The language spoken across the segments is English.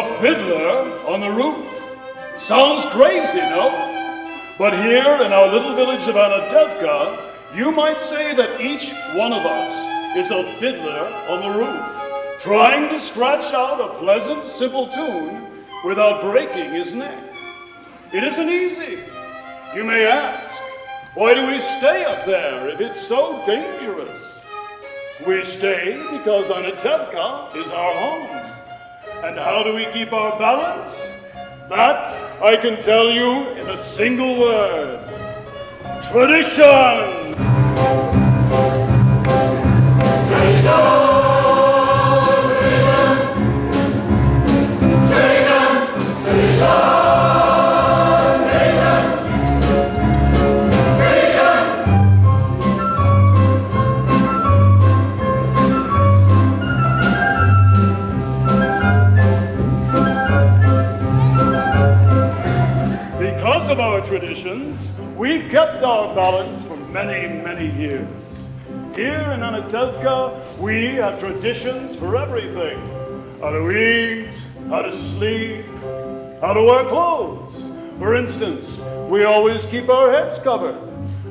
A fiddler on the roof. Sounds crazy, no? But here in our little village of Anatevka, you might say that each one of us is a fiddler on the roof, trying to scratch out a pleasant, simple tune without breaking his neck. It isn't easy. You may ask, why do we stay up there if it's so dangerous? We stay because Anatevka is our home. And how do we keep our balance? That I can tell you in a single word. Tradition! Of our traditions, we've kept our balance for many, many years. Here in Anatevka, we have traditions for everything. How to eat, how to sleep, how to wear clothes. For instance, we always keep our heads covered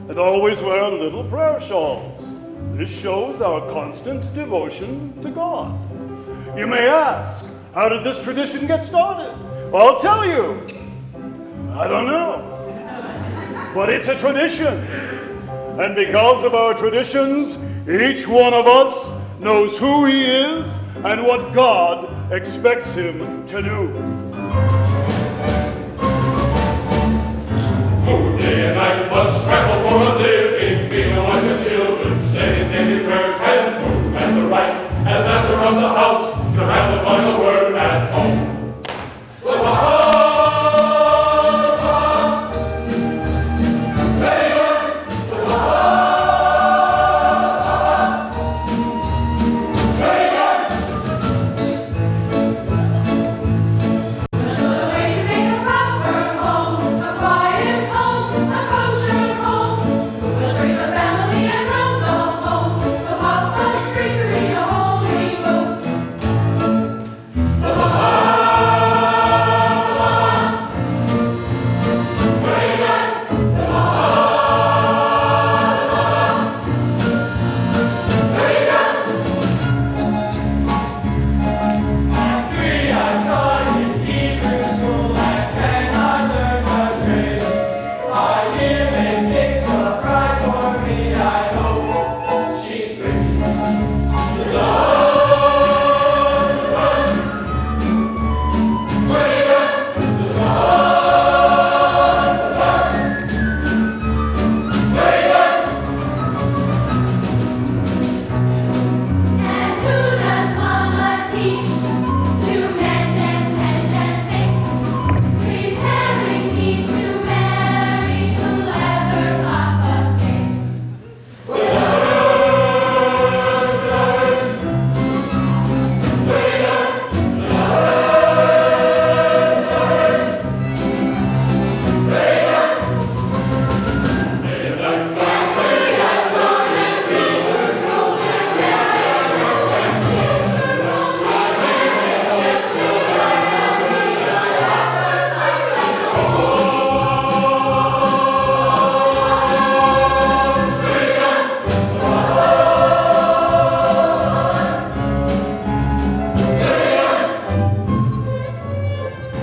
and always wear little prayer shawls. This shows our constant devotion to God. You may ask, how did this tradition get started? Well, I'll tell you. I don't know, but it's a tradition. And because of our traditions, each one of us knows who he is and what God expects him to do. Who day and night must scramble for a living, feeling like the children, saying daily prayers and move at the right as master of the house to have the final word at home.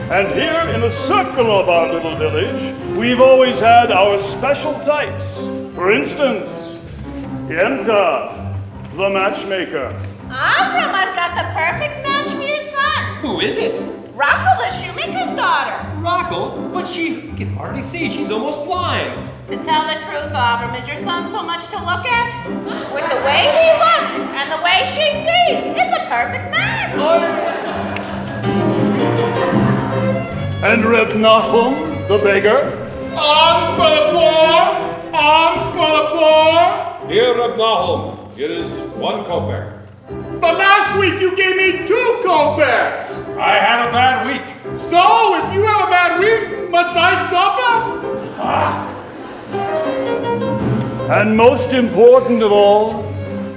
And here in the circle of our little village, we've always had our special types. For instance, Yenta, the matchmaker. Avram, I've got the perfect match for your son. Who is it? Rachel, the shoemaker's daughter. Rachel? But she can hardly see. She's almost blind. To tell the truth, Avram, is your son so much to look at? With the way he looks and the way she sees, it's a perfect match. And Reb Nachum, the beggar. Alms for the poor! Alms for the poor! Here, Reb Nahum, here is 1 kopeck. But last week you gave me 2 kopecks! I had a bad week. So, if you have a bad week, must I suffer? And most important of all,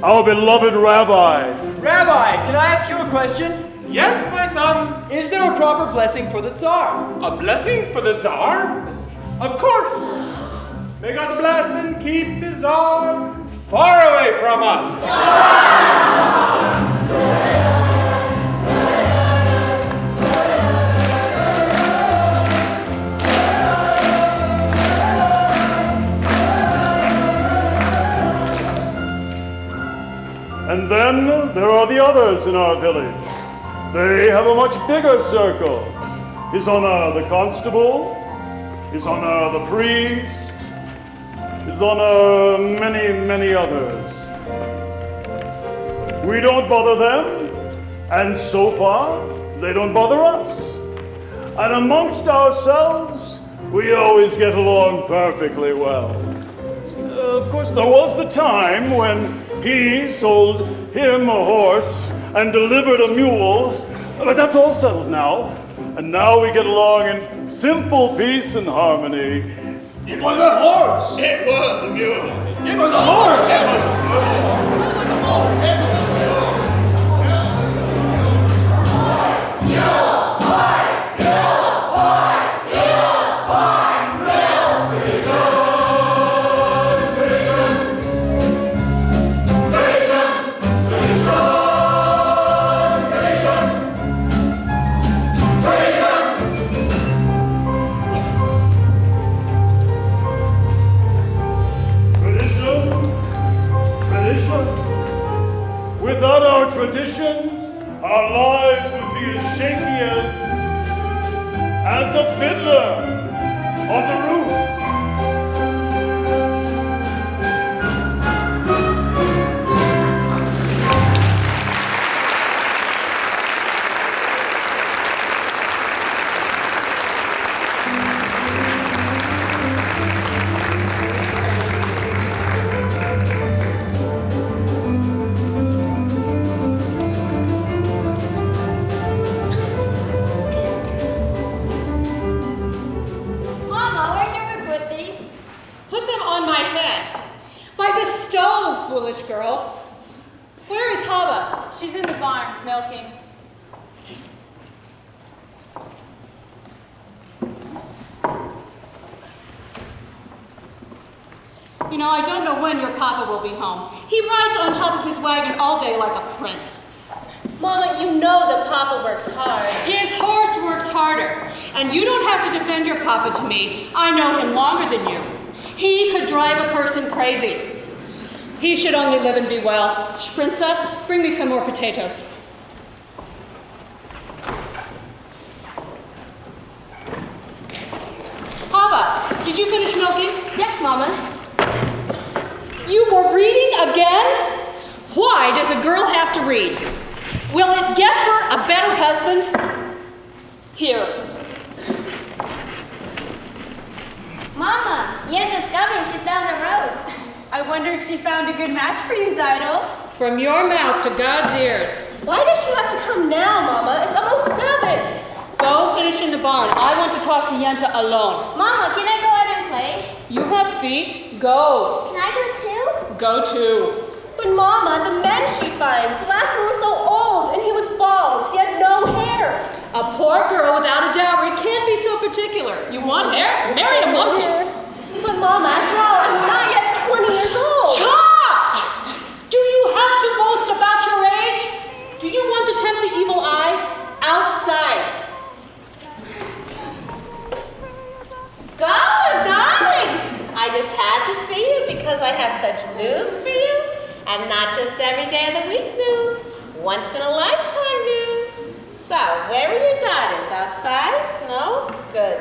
our beloved rabbi. Rabbi, can I ask you a question? Yes, my son. Is there a proper blessing for the Tsar? A blessing for the Tsar? Of course. May God bless and keep the Tsar far away from us. And then there are the others in our village. They have a much bigger circle. His Honor the Constable, His Honor the Priest, His Honor many, many others. We don't bother them, and so far, they don't bother us. And amongst ourselves, we always get along perfectly well. Of course, there was the time when he sold him a horse and delivered a mule, but that's all settled now. And now we get along in simple peace and harmony. It was a horse. It was a mule. It was a horse. It was a mule. It was a horse. It was a Without our traditions, our lives would be as shaky as a fiddler on the roof. Foolish girl. Where is Hava? She's in the barn, milking. You know, I don't know when your papa will be home. He rides on top of his wagon all day like a prince. Mama, you know that Papa works hard. His horse works harder. And you don't have to defend your papa to me. I know him longer than you. He could drive a person crazy. He should only live and be well. Sprinza, bring me some more potatoes. Hava, did you finish milking? Yes, Mama. You were reading again? Why does a girl have to read? Will it get her a better husband? Here. Mama, Yenda's coming. She's down the road. I wonder if she found a good match for you, Zydo. From your mouth to God's ears. Why does she have to come now, Mama? It's almost 7. Go finish in the barn. I want to talk to Yenta alone. Mama, can I go out and play? You have feet. Go. Can I go too? Go too. But Mama, the men she finds, the last one was so old, and he was bald. He had no hair. A poor girl without a dowry can't be so particular. You want hair? Marry a monkey. But Mama, after all, I'm not yet 20 years old. Shut! Do you have to boast about your age? Do you want to tempt the evil eye? Outside. Gala, darling! I just had to see you because I have such news for you. And not just every day of the week news. Once in a lifetime news. So, where are your daughters? Outside? No? Good.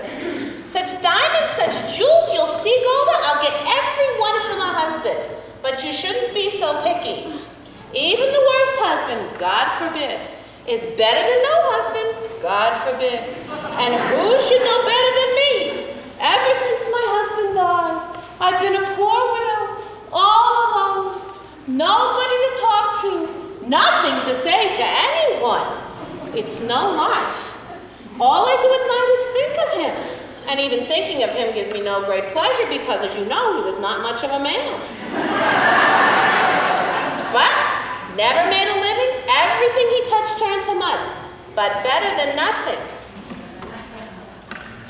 Such diamonds, such jewels, you'll see, Golda, I'll get every one of them a husband. But you shouldn't be so picky. Even the worst husband, God forbid, is better than no husband, God forbid. And who should know better than me? Ever since my husband died, I've been a poor widow, all alone. Nobody to talk to, nothing to say to anyone. It's no life. All I do at night is think of him. And even thinking of him gives me no great pleasure because, as you know, he was not much of a man. But never made a living. Everything he touched turned to mud. but better than nothing.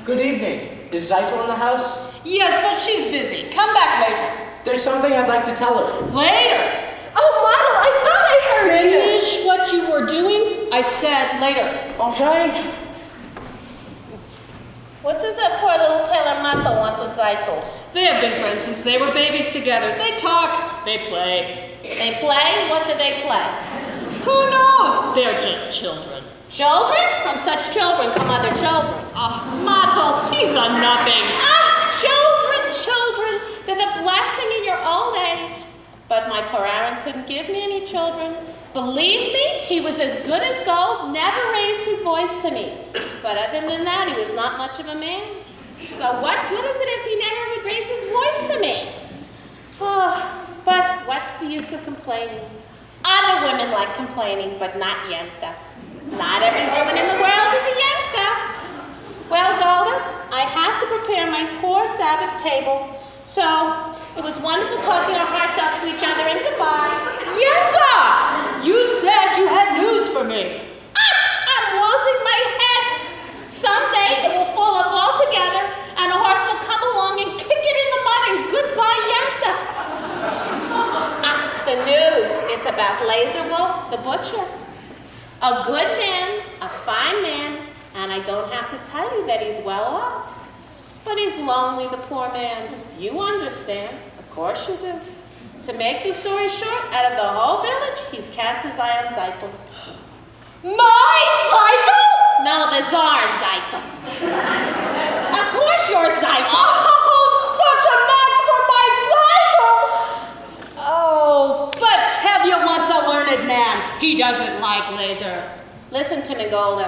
Good evening. Is Zeitel in the house? Yes, but she's busy. Come back later. There's something I'd like to tell her. Later. Oh, Model, I thought I heard you. Finish what you were doing. I said later. Okay. What does that poor little Taylor Mato want with Zeitel? They have been friends since they were babies together. They talk, they play. They play? What do they play? Who knows? They're just children. Children? From such children come other children. Mato, he's a nothing. Children. They're the blessing in your old age. But my poor Aaron couldn't give me any children. Believe me, he was as good as gold, never raised his voice to me. But other than that, he was not much of a man. So what good is it if he never would raise his voice to me? Oh, but what's the use of complaining? Other women like complaining, but not Yenta. Not every woman in the world is a Yenta. Well, Golden, I have to prepare my poor Sabbath table. So, it was wonderful talking our hearts out to each other, and goodbye. Yenta! You said you had news for me. I'm losing my head. Someday it will fall off altogether, and a horse will come along and kick it in the mud, and goodbye, Yenta. The news. It's about Laser Wolf, the butcher. A good man, a fine man, and I don't have to tell you that he's well off. But he's lonely, the poor man. You understand. Of course you do. To make the story short, out of the whole village, he's cast his eye on Zeitel. My Zeitel? No, the Tsar Zeitel. Of course you're Zeitel. Oh, such a match for my Zeitel! Oh, but Tevye wants a learned man. He doesn't like Laser. Listen to me, Golda.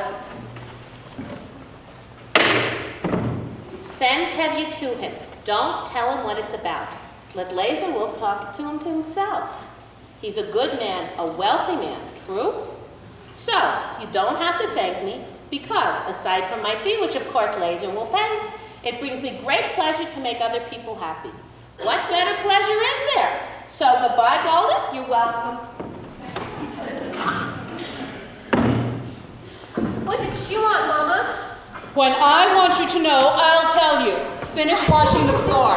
Send Tevye to him. Don't tell him what it's about. Let Laser Wolf talk to him to himself. He's a good man, a wealthy man, true? So, you don't have to thank me, because aside from my fee, which of course Laser will pay, it brings me great pleasure to make other people happy. What better pleasure is there? So goodbye, Golden. You're welcome. What did she want, Mama? When I want you to know, I'll tell you. Finish washing the floor.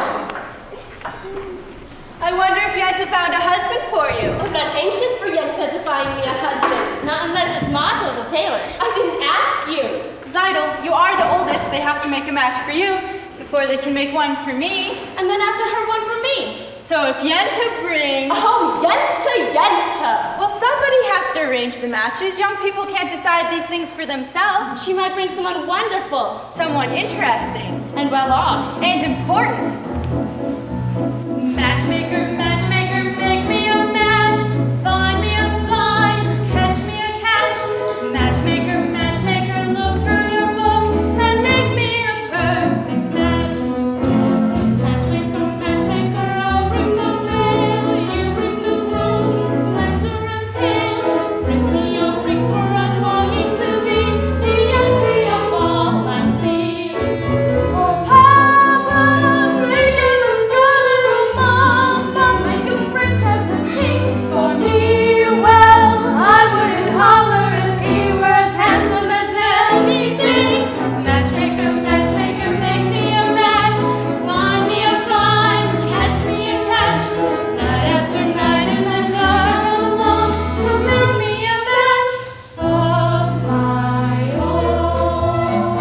I wonder if Yenta found a husband for you. I'm not anxious for Yenta to find me a husband. Not unless it's Mato the tailor. I didn't ask you. Zeitel, you are the oldest. They have to make a match for you before they can make one for me. And then after her, one for me. So if Yenta brings... Oh, Yenta! Well, somebody has to arrange the matches. Young people can't decide these things for themselves. She might bring someone wonderful. Someone interesting. And well off. And important. Matchmaker, matchmaker, make me a match. Find me a find, catch me a catch. Matchmaker, matchmaker, look through your book and make me a perfect match. Matchmaker, matchmaker, I'll bring the veil. You bring the rose, slender and pale. Bring me a ring, for I'm longing to be the envy of all I see. For Papa, bring him a scarlet room, Mama, make him rich as a king. For me, well, I wouldn't holler if he were as handsome as anything. Matchmaker, matchmaker, make me a match. Find me a find, catch me a catch. Night after night in the dark alone, so make me a match of my own.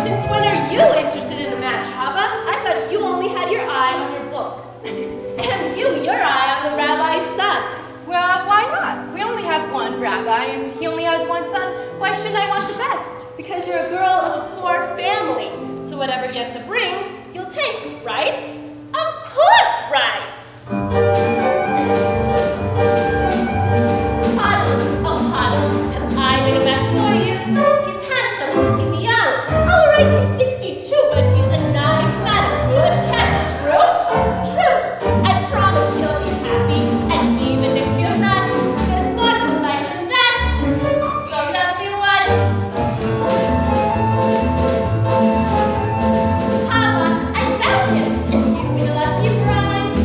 Since when are you interested in a match, Hava? I thought you only had your eye on your books. And you, your eye on the rabbi's son. Well, why not? We only have one rabbi, and he only has one son. Why shouldn't I want the best? Because you're a girl of a poor family. So whatever Yenta brings, you'll take, right? Of course, right! Huddle, I made a match for you. He's handsome, he's young. All right, he's 62, but he's a nice man. Good catch, true? True. I promise you'll be happy, and even if you're not, there's more to life than that. Don't ask me what. Hava, I found him. You've been a lucky bride.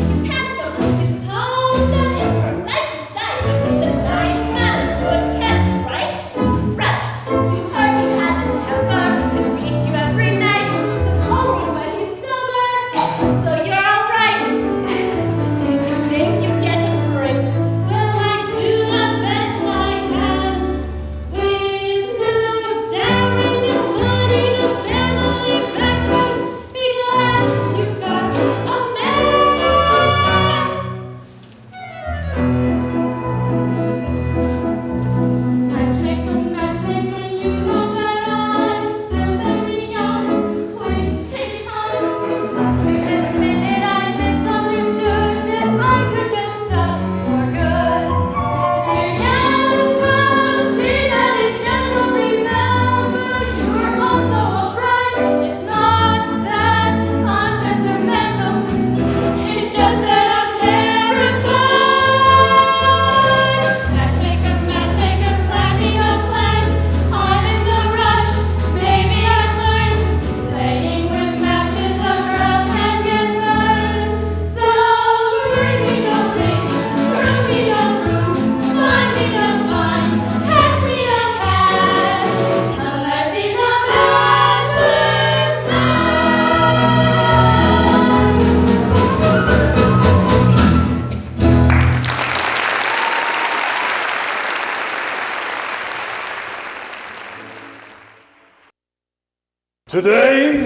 Today,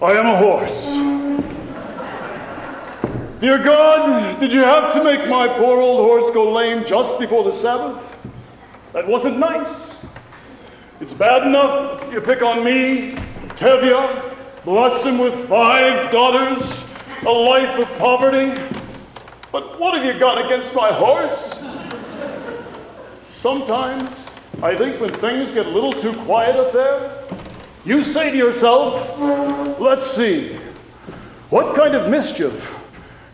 I am a horse. Dear God, did you have to make my poor old horse go lame just before the Sabbath? That wasn't nice. It's bad enough you pick on me, Tevye, bless him with 5 daughters, a life of poverty. But what have you got against my horse? Sometimes, I think when things get a little too quiet up there, you say to yourself, let's see, what kind of mischief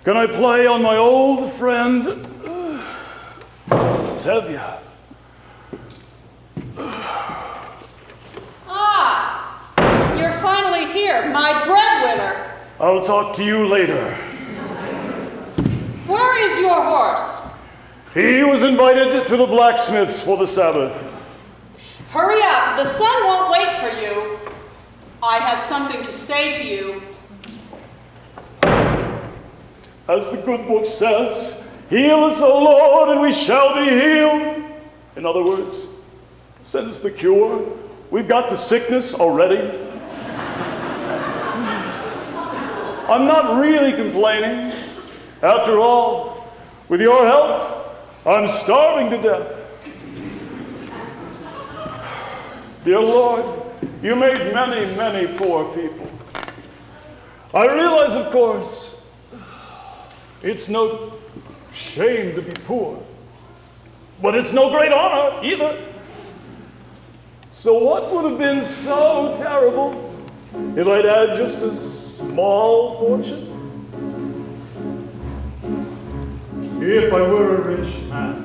can I play on my old friend, Tevye? Ah, you're finally here, my breadwinner. I'll talk to you later. Where is your horse? He was invited to the blacksmith's for the Sabbath. Hurry up, the sun won't wait for you. I have something to say to you. As the good book says, heal us, O Lord, and we shall be healed. In other words, send us the cure. We've got the sickness already. I'm not really complaining. After all, with your help, I'm starving to death. Dear Lord, you made many, many poor people. I realize, of course, it's no shame to be poor, but it's no great honor either. So what would have been so terrible if I'd had just a small fortune? If I were a rich man,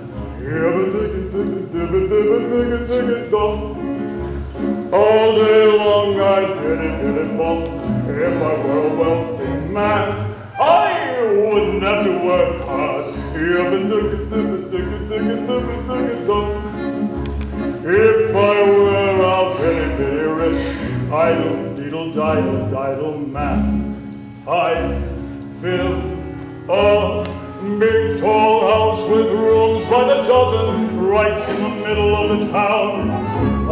all day long I'd get it bump. If I were a wealthy man, I wouldn't have to work hard. If I were a very rich, idle man, I'd build a big tall house with rooms by the dozen, right in the middle of the town.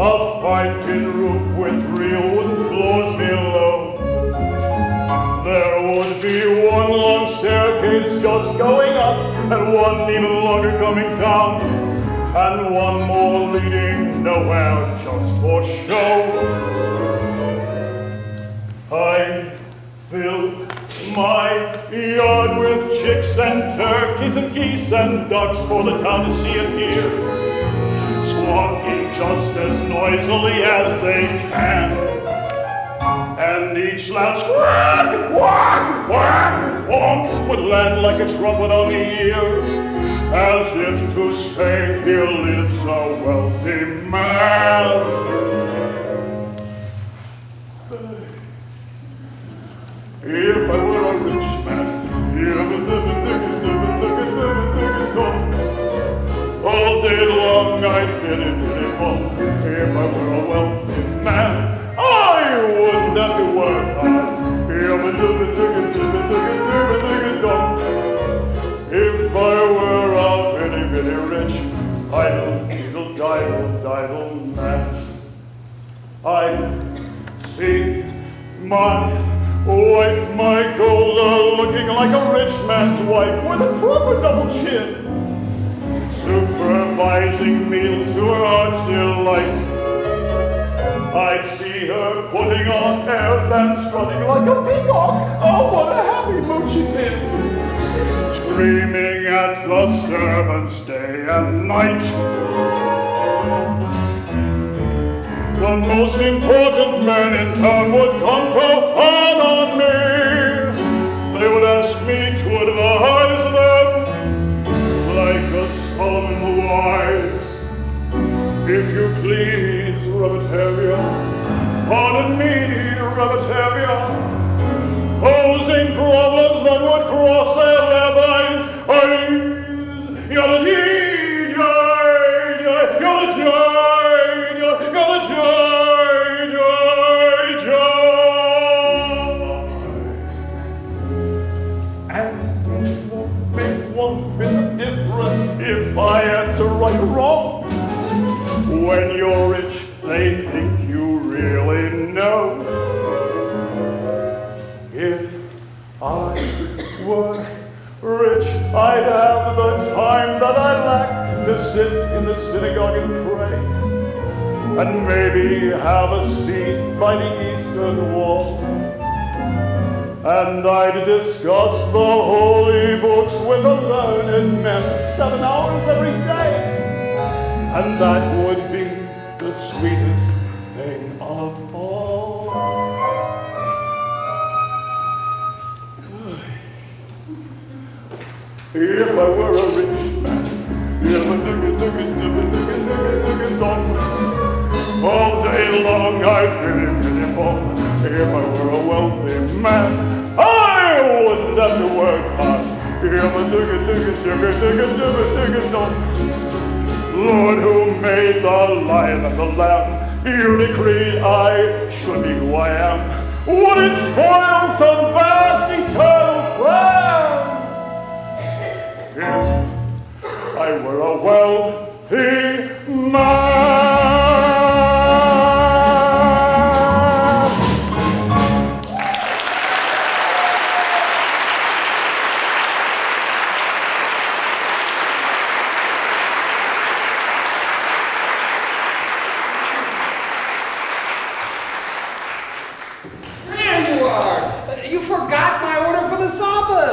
A fine tin roof with real wooden floors below. There would be one long staircase just going up, and one even longer coming down, and one more leading nowhere just for show. I fill my yard with chicks and turkeys and geese and ducks for the town to see and hear, squawking just as noisily as they can. And each loud squawk, quack, quack, quack would land like a trumpet on the ear, as if to say, here lives a wealthy man. If I were a rich man, all day long I'd bid bump. If I were a wealthy man, I wouldn't have to work hard. If I were a very rich, idle man, I'd see my wife, my Golda, looking like a rich man's wife with a proper double chin, supervising meals to her heart's delight. I'd see her putting on airs and strutting like a peacock. Oh, what a happy mood she's in, screaming at the servants day and night. The most important men in town would come to fawn on me. They would ask me to advise them, like a Solomon the wise. If you please, Tevye, pardon me, Tevye, posing problems that would cross their eyes. Yada-dee, yada-dee. If I answer right or wrong, when you're rich, they think you really know. rich, I'd have the time that I lack to sit in the synagogue and pray, and maybe have a seat by the eastern wall. And I'd discuss the holy books with the learned men 7 hours every day, and that would be the sweetest thing of all. If I were a rich man, all day long I'd really bum. If I were a wealthy man, I wouldn't have to work hard. Lord, who made the lion and the lamb, you decreed I should be who I am. Would it spoil some vast eternal plan? If I were a wealthy man.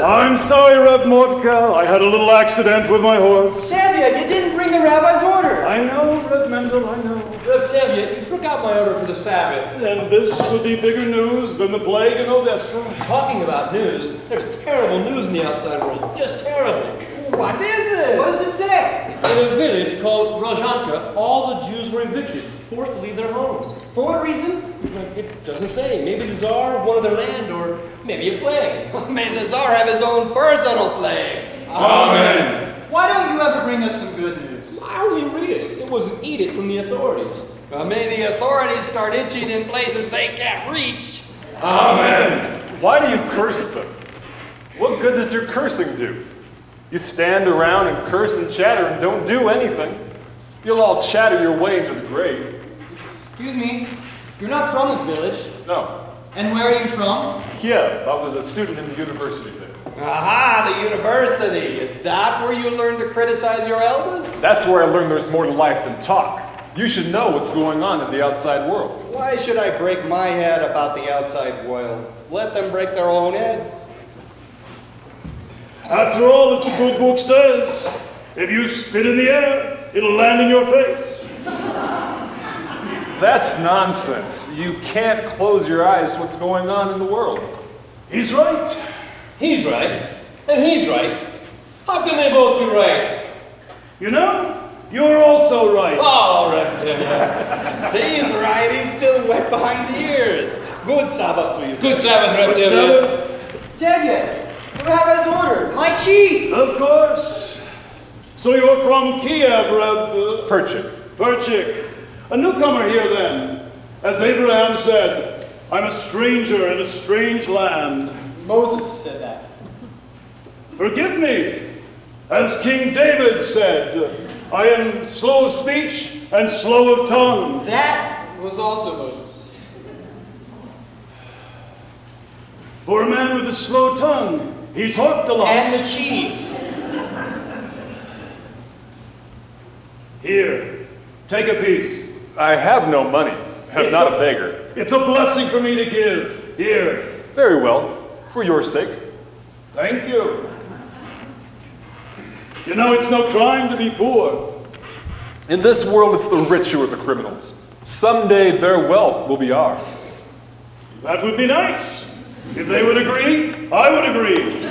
I'm sorry, Reb Mordka. I had a little accident with my horse. Tevye, you didn't bring the rabbi's order. I know, Reb Mendel, I know. Reb Tevye, you forgot my order for the Sabbath. And this would be bigger news than the plague in Odessa. Talking about news, there's terrible news in the outside world. Just terrible. What is it? What does it say? In a village called Rozhanka, all the Jews were evicted, forced to leave their homes. For what reason? It doesn't say. Maybe the Tsar wanted their land, or maybe a plague. May the Tsar have his own personal plague. Amen. Why don't you ever bring us some good news? I only read it. It was an edict from the authorities. May the authorities start itching in places they can't reach. Amen. Why do you curse them? What good does your cursing do? You stand around and curse and chatter and don't do anything. You'll all chatter your way into the grave. Excuse me, you're not from this village. No. And where are you from? Kiev. I was a student in the university there. Aha, the university. Is that where you learn to criticize your elders? That's where I learned there's more to life than talk. You should know what's going on in the outside world. Why should I break my head about the outside world? Let them break their own heads. After all, as the good book says, if you spit in the air, it'll land in your face. That's nonsense. You can't close your eyes to what's going on in the world. He's right. He's right. And he's right. How can they both be right? You know, you're also right. Oh, Reb Tevye. He's right. He's still wet behind the ears. Good Sabbath for you. Good Sabbath, Reb Good Tevye. Sabbath. Tevye, the rabbi's order. My cheese. Of course. So you're from Kiev, Reb... Perchik. Perchik. A newcomer here, then. As Abraham said, I'm a stranger in a strange land. Moses said that. Forgive me. As King David said, I am slow of speech and slow of tongue. That was also Moses. For a man with a slow tongue, he talked a lot. And the cheese. Here, take a piece. I have no money. I'm not a beggar. It's a blessing for me to give. Here. Very well. For your sake. Thank you. You know, it's no crime to be poor. In this world, it's the rich who are the criminals. Someday, their wealth will be ours. That would be nice. If they would agree, I would agree.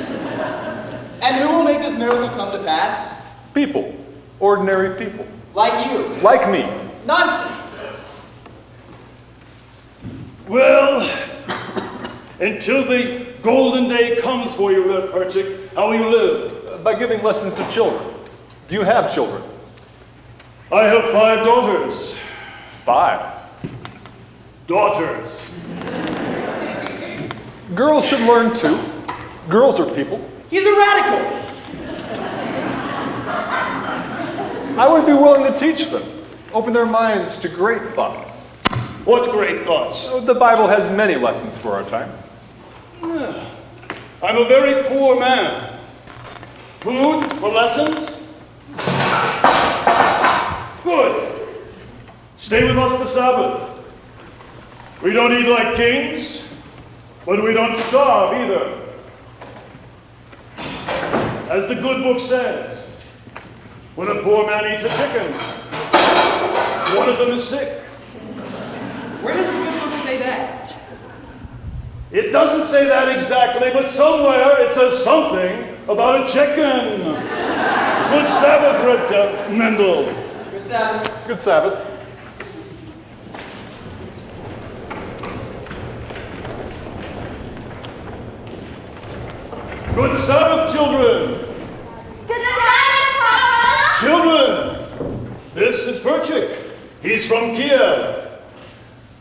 And who will make this miracle come to pass? People. Ordinary people. Like you. Like me. Nonsense. Well, until the golden day comes for you, Reb Perchik, how will you live? By giving lessons to children. Do you have children? I have 5 daughters. 5. Daughters. Girls should learn too. Girls are people. He's a radical. I would be willing to teach them. Open their minds to great thoughts. What great thoughts? The Bible has many lessons for our time. I'm a very poor man. Food for lessons? Good. Stay with us the Sabbath. We don't eat like kings, but we don't starve either. As the good book says, when a poor man eats a chicken, one of them is sick. Where does the good book say that? It doesn't say that exactly, but somewhere it says something about a chicken. Good Sabbath, Rector Mendel. Good Sabbath. Good Sabbath. Good Sabbath, children. Good Sabbath, Papa! Children, this is Perchik. He's from Kiev.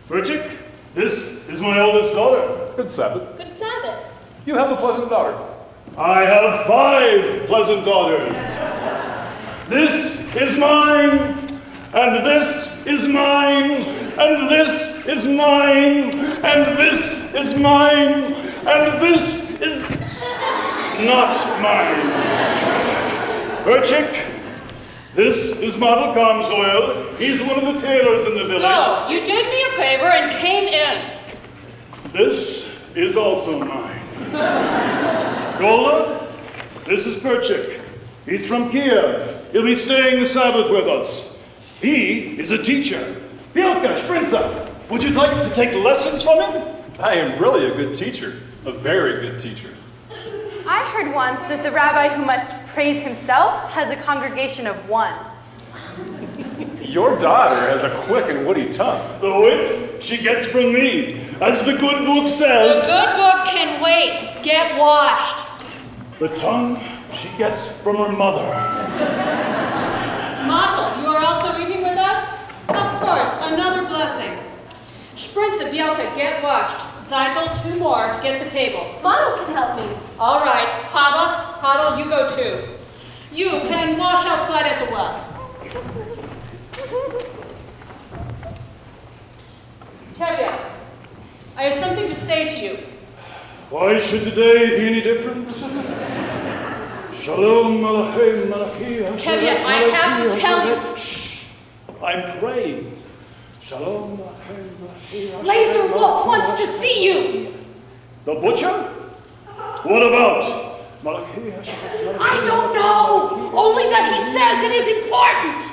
Perchik, this is my oldest daughter. Good Sabbath. Good Sabbath. You have a pleasant daughter. I have 5 pleasant daughters. This is mine, and this is mine, and this is mine, and this is mine, and this is not mine. Perchik, this is Model Comsoil. He's one of the tailors in the village. So, you did me a favor and came in. This is also mine. Gola, this is Perchik. He's from Kiev. He'll be staying the Sabbath with us. He is a teacher. Bielka, Sprinza, would you like to take lessons from him? I am really a good teacher. A very good teacher. I heard once that the rabbi who must praise himself has a congregation of 1. Your daughter has a quick and witty tongue. The wit she gets from me. As the good book The says, good book can wait. Get washed. the tongue she gets from her mother. Matel, you are also reading with us? Of course, another blessing. Sprinza, Bielka, get washed. Zeitel, 2 more, get the table. Model can help me. All right, Pavel, you go too. You can wash outside at the well. Tevye, I have something to say to you. Why should today be any different? Shalom Malachim Malachim. Tevye, I have to tell you. Shh. I'm praying. Shalom Malachim Malachim. Laser Wolf wants to see you. The butcher? What about? I don't know. Only that he says it is important.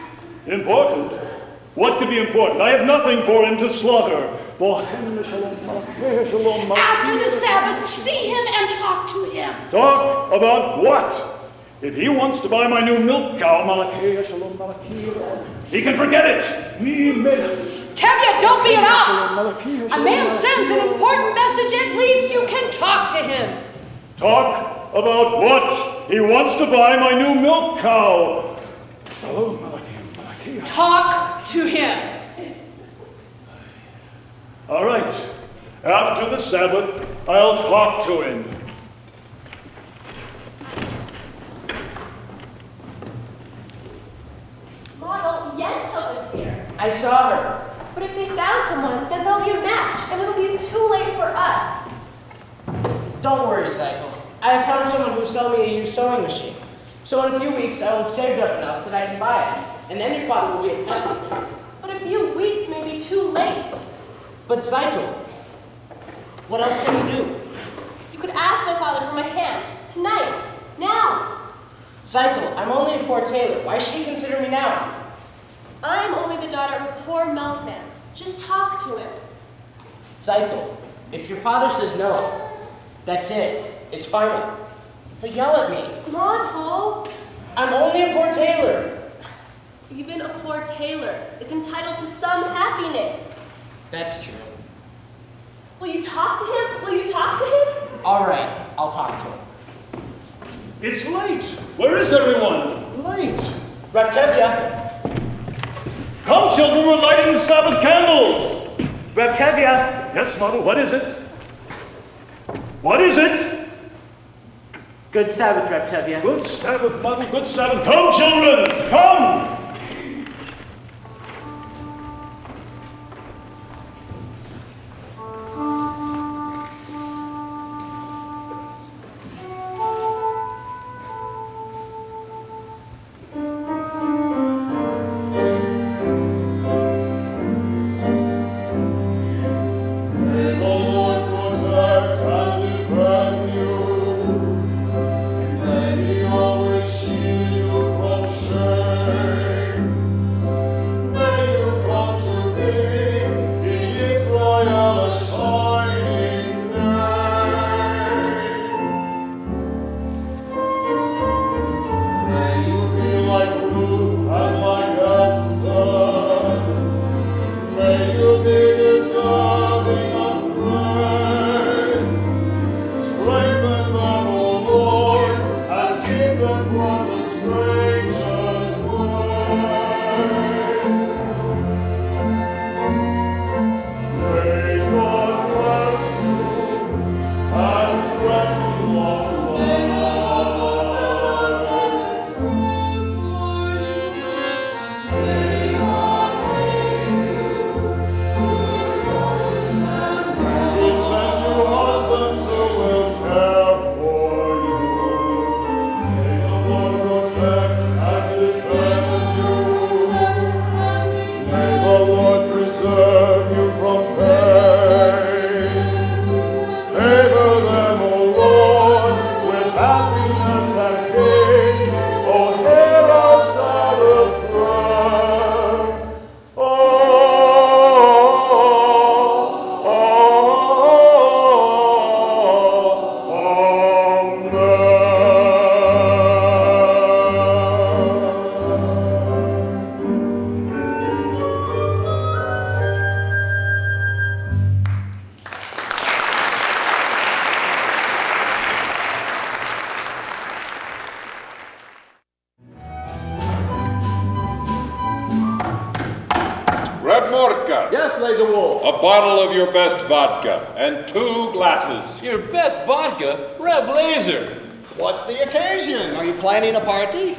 Important? What could be important? I have nothing for him to slaughter. After the Sabbath, see him and talk to him. Talk about what? If he wants to buy my new milk cow, he can forget it. Tevye, don't be an ox. A man sends an important message, at least you can talk to him. Talk about what? He wants to buy my new milk cow. Talk to him. All right. After the Sabbath, I'll talk to him. Model Yento is here. I saw her. But if they found someone, then there'll be a match, and it'll be too late for us. Don't worry, Zeitel. I have found someone who will sell me a used sewing machine. So in a few weeks, I will have saved up enough that I can buy it. And then your father will be a peasant. But a few weeks may be too late. But Zeitel, what else can we do? You could ask my father for my hand. Tonight. Now. Zeitel, I'm only a poor tailor. Why should he consider me now? I'm only the daughter of a poor milkman. Just talk to him. Zeitel, if your father says no, that's it. It's final. He'll yell at me. Montel. I'm only a poor tailor. Even a poor tailor is entitled to some happiness. That's true. Will you talk to him? Will you talk to him? All right, I'll talk to him. It's late. Where is everyone? Late. Raptevya. Come, children, we're lighting the Sabbath candles. Raptevya. Yes, Mother, what is it? What is it? Good Sabbath, Raptevya. Good Sabbath, Mother, good Sabbath. Come, children, come! them from the stranger's ways. May God bless you and grant you long life. May God will send you husbands who will care for you. May the Lord protect and defend you. May the Lord preserve you from pain. Favor them, O Lord, with happiness and peace. O hear our Sabbath prayer. Reb Mordecai. Yes, Laser Wolf. A bottle of your best vodka and 2 glasses. Your best vodka? Reb Laser. What's the occasion? Are you planning a party?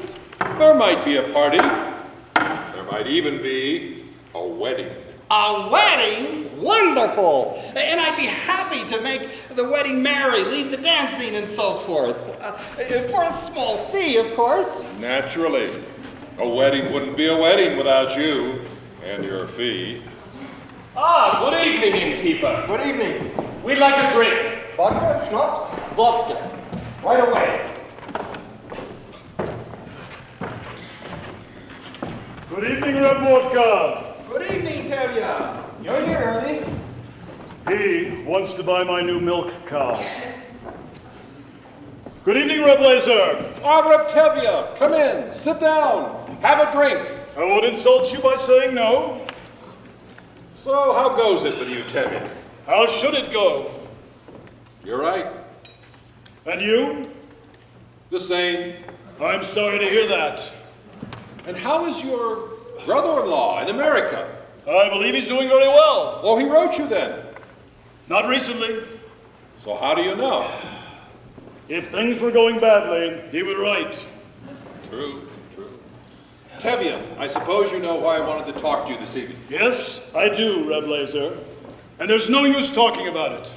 There might be a party. There might even be a wedding. A wedding? Wonderful! And I'd be happy to make the wedding merry, lead the dancing and so forth. For a small fee, of course. Naturally. A wedding wouldn't be a wedding without you and your fee. Ah, good evening, innkeeper. Good evening. We'd like a drink. Vodka, schnapps? Vodka. Right away. Good evening, Reb Mordecai. Good evening, Tevye. You're here early. He wants to buy my new milk cow. Good evening, Reb Laser. Ah, Reb Tevye, come in, sit down, have a drink. I won't insult you by saying no. So how goes it with you, Tevye? How should it go? You're right. And you? The same. I'm sorry to hear that. And how is your brother-in-law in America? I believe he's doing very well. Oh, he wrote you then? Not recently. So how do you know? If things were going badly, he would write. True. Tevye, I suppose you know why I wanted to talk to you this evening. Yes, I do, Reb Laser. And there's no use talking about it.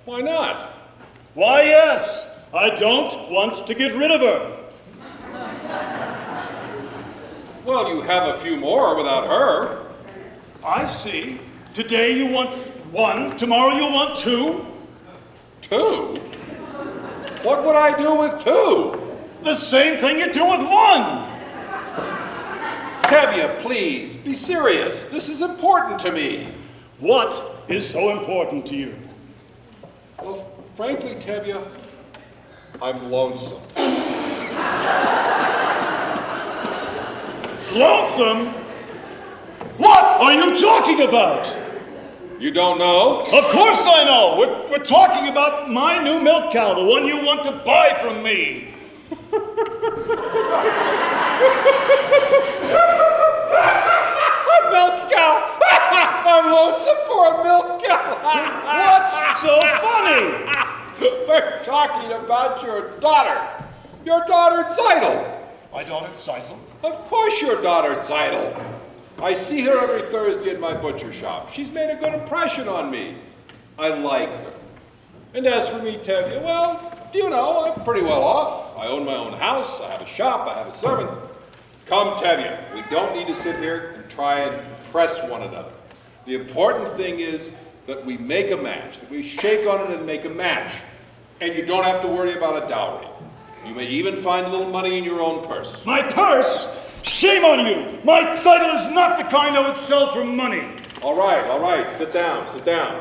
Why not? Why, yes. I don't want to get rid of her. Well, you have a few more without her. I see. Today you want 1, tomorrow you want 2. 2? What would I do with 2? The same thing you do with 1. Tevye, please, be serious. This is important to me. What is so important to you? Well, frankly, Tevye, I'm lonesome. Lonesome? What are you talking about? You don't know? Of course I know. We're talking about my new milk cow, the one you want to buy from me. A milk cow! I'm lonesome for a milk cow! What's so funny? We're talking about your daughter. Your daughter, Zeidel. My daughter, Zeidel? Of course your daughter, Zeidel. I see her every Thursday at my butcher shop. She's made a good impression on me. I like her. And as for me, Tevye, well, you know, I'm pretty well off. I own my own house, I have a shop, I have a servant. Come, Tevye, we don't need to sit here and try and impress one another. The important thing is that we make a match, that we shake on it and make a match. And you don't have to worry about a dowry. You may even find a little money in your own purse. My purse? Shame on you! My Zeidel is not the kind I would sell for money. All right, sit down.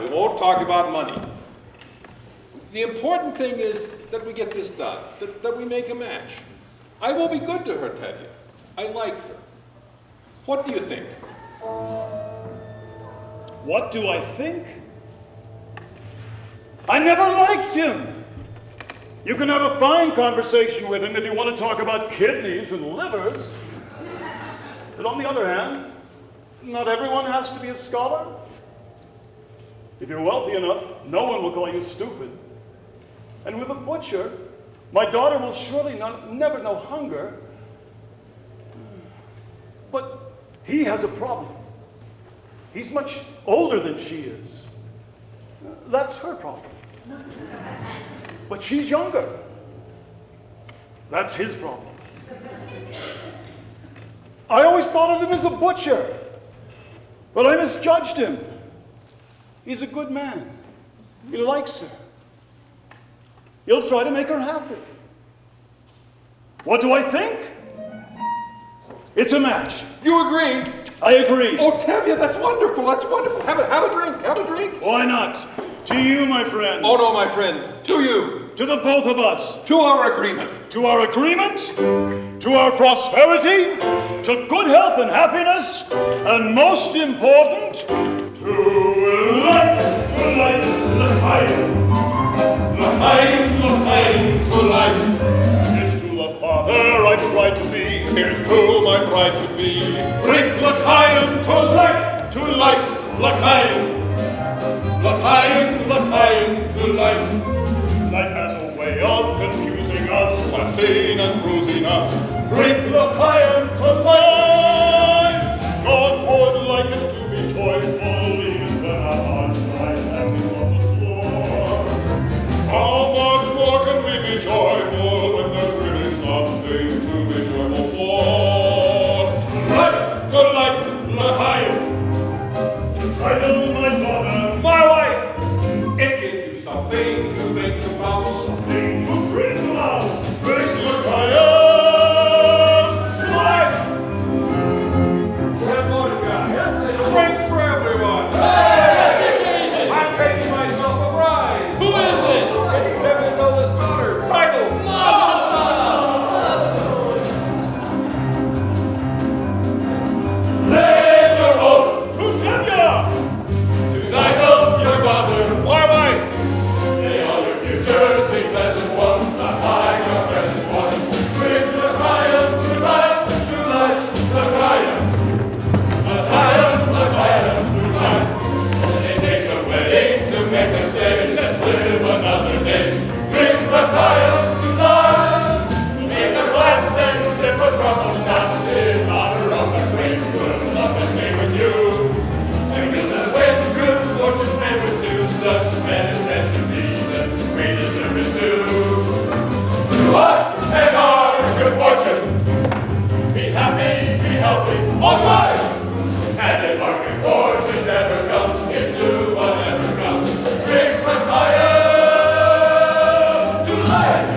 We won't talk about money. The important thing is that we get this done, that we make a match. I will be good to her, Tevye. I like her. What do you think? What do I think? I never liked him. You can have a fine conversation with him if you want to talk about kidneys and livers. But on the other hand, not everyone has to be a scholar. If you're wealthy enough, no one will call you stupid. And with a butcher, my daughter will surely never know hunger. But he has a problem. He's much older than she is. That's her problem. But she's younger. That's his problem. I always thought of him as a butcher, but I misjudged him. He's a good man. He likes her. He'll try to make her happy. What do I think? It's a match. You agree? I agree. Oh, Tevye, that's wonderful. That's wonderful. Have a drink. Have a drink. Why not? To you, my friend. Oh, no, my friend. To you. To the both of us. To our agreement. To our agreement. To our prosperity. To good health and happiness. And most important, to life. To life. L'chaim. L'chaim, to life. Here's to the father I try to be. Here's to my pride to be. Drink l'chaim to life, to life, l'chaim. L'chaim, l'chaim, to life. Life has a way of confusing us, Passing and bruising us. Drink l'chaim to life. God would like us to be joyful, even when our hearts cry happy on the floor. How much more can we be joyful when there's really something to be joyful for? Life, to life, l'chaim. To title my daughter, my wife. It gives you something to think about, something to dream about. Drink l'chaim to life. Red Mordecai. Yes, drinks for everyone. I'm taking myself a bride. Who is it? It's Tevye's oldest daughter, Title. Raise your oath To Tevye! to Title, your daughter, my wife. May all your futures be pleasant ones, not like your present ones. Bring l'chaim to life, l'chaim. L'chaim, l'chaim, to life. It takes a wedding to make a say, let's live another day. Bring l'chaim to life. Make a glass and sip a drop of scotch in honor of the great good luck that made with you. And we'll live with good fortune favors to such men as necessities, and we deserve it too. To us and our good fortune, be happy, be healthy, long life. And if our good fortune never comes, here's to whatever comes. Bring l'chaim to life.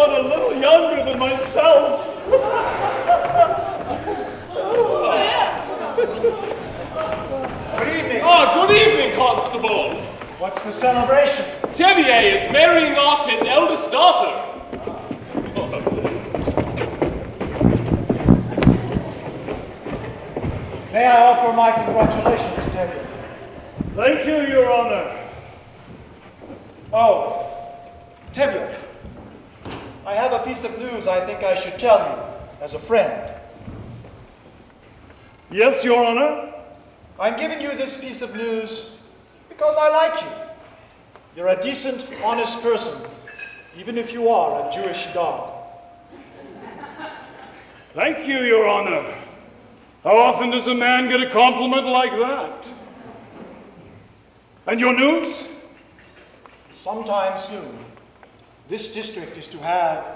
anyone a little younger than myself. Good evening. Oh, good evening, Constable. What's the celebration? Tevier is marrying off his eldest daughter. May I offer my congratulations, Tevye? Thank you, Your Honor. Oh, Tevye, I have a piece of news I think I should tell you as a friend. Yes, Your Honor. I'm giving you this piece of news because I like you. You're a decent, honest person, even if you are a Jewish dog. Thank you, Your Honor. How often does a man get a compliment like that? And your news? Sometime soon, this district is to have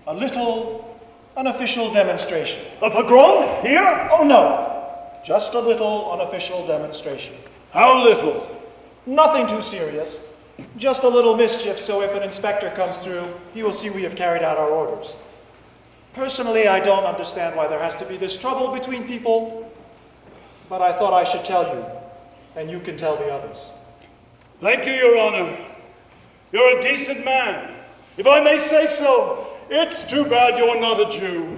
a little unofficial demonstration. A pogrom? Here? Oh no, just a little unofficial demonstration. How little? Nothing too serious. Just a little mischief, so if an inspector comes through, he will see we have carried out our orders. Personally, I don't understand why there has to be this trouble between people, but I thought I should tell you, and you can tell the others. Thank you, Your Honor. You're a decent man. If I may say so, it's too bad you're not a Jew.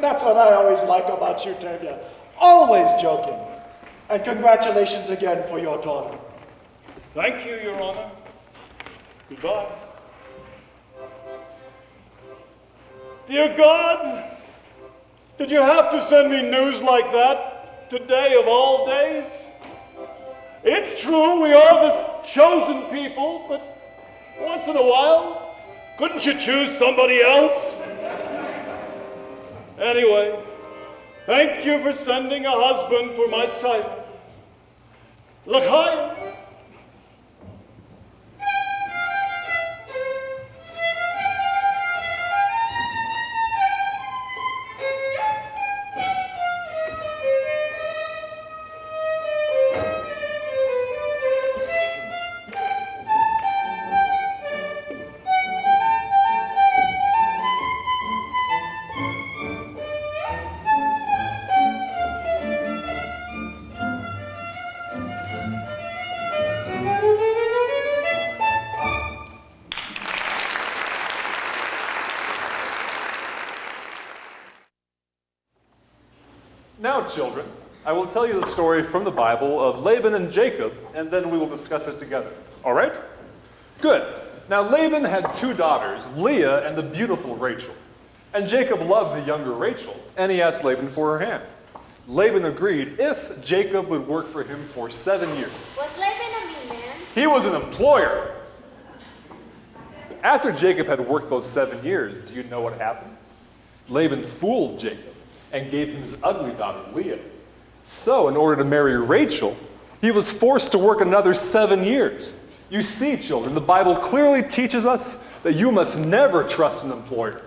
That's what I always like about you, Tevye. Always joking. And congratulations again for your daughter. Thank you, Your Honor. Goodbye. Dear God, did you have to send me news like that today of all days? It's true, we are the chosen people, but once in a while, couldn't you choose somebody else? Anyway, thank you for sending a husband for my child. L'chaim. Now, children, I will tell you the story from the Bible of Laban and Jacob, and then we will discuss it together. All right? Good. Now, Laban had two daughters, Leah and the beautiful Rachel. And Jacob loved the younger Rachel, and he asked Laban for her hand. Laban agreed if Jacob would work for him for 7 years. Was Laban a mean man? He was an employer. After Jacob had worked those 7 years, do you know what happened? Laban fooled Jacob and gave him his ugly daughter, Leah. So, in order to marry Rachel, he was forced to work another 7 years. You see, children, the Bible clearly teaches us that you must never trust an employer.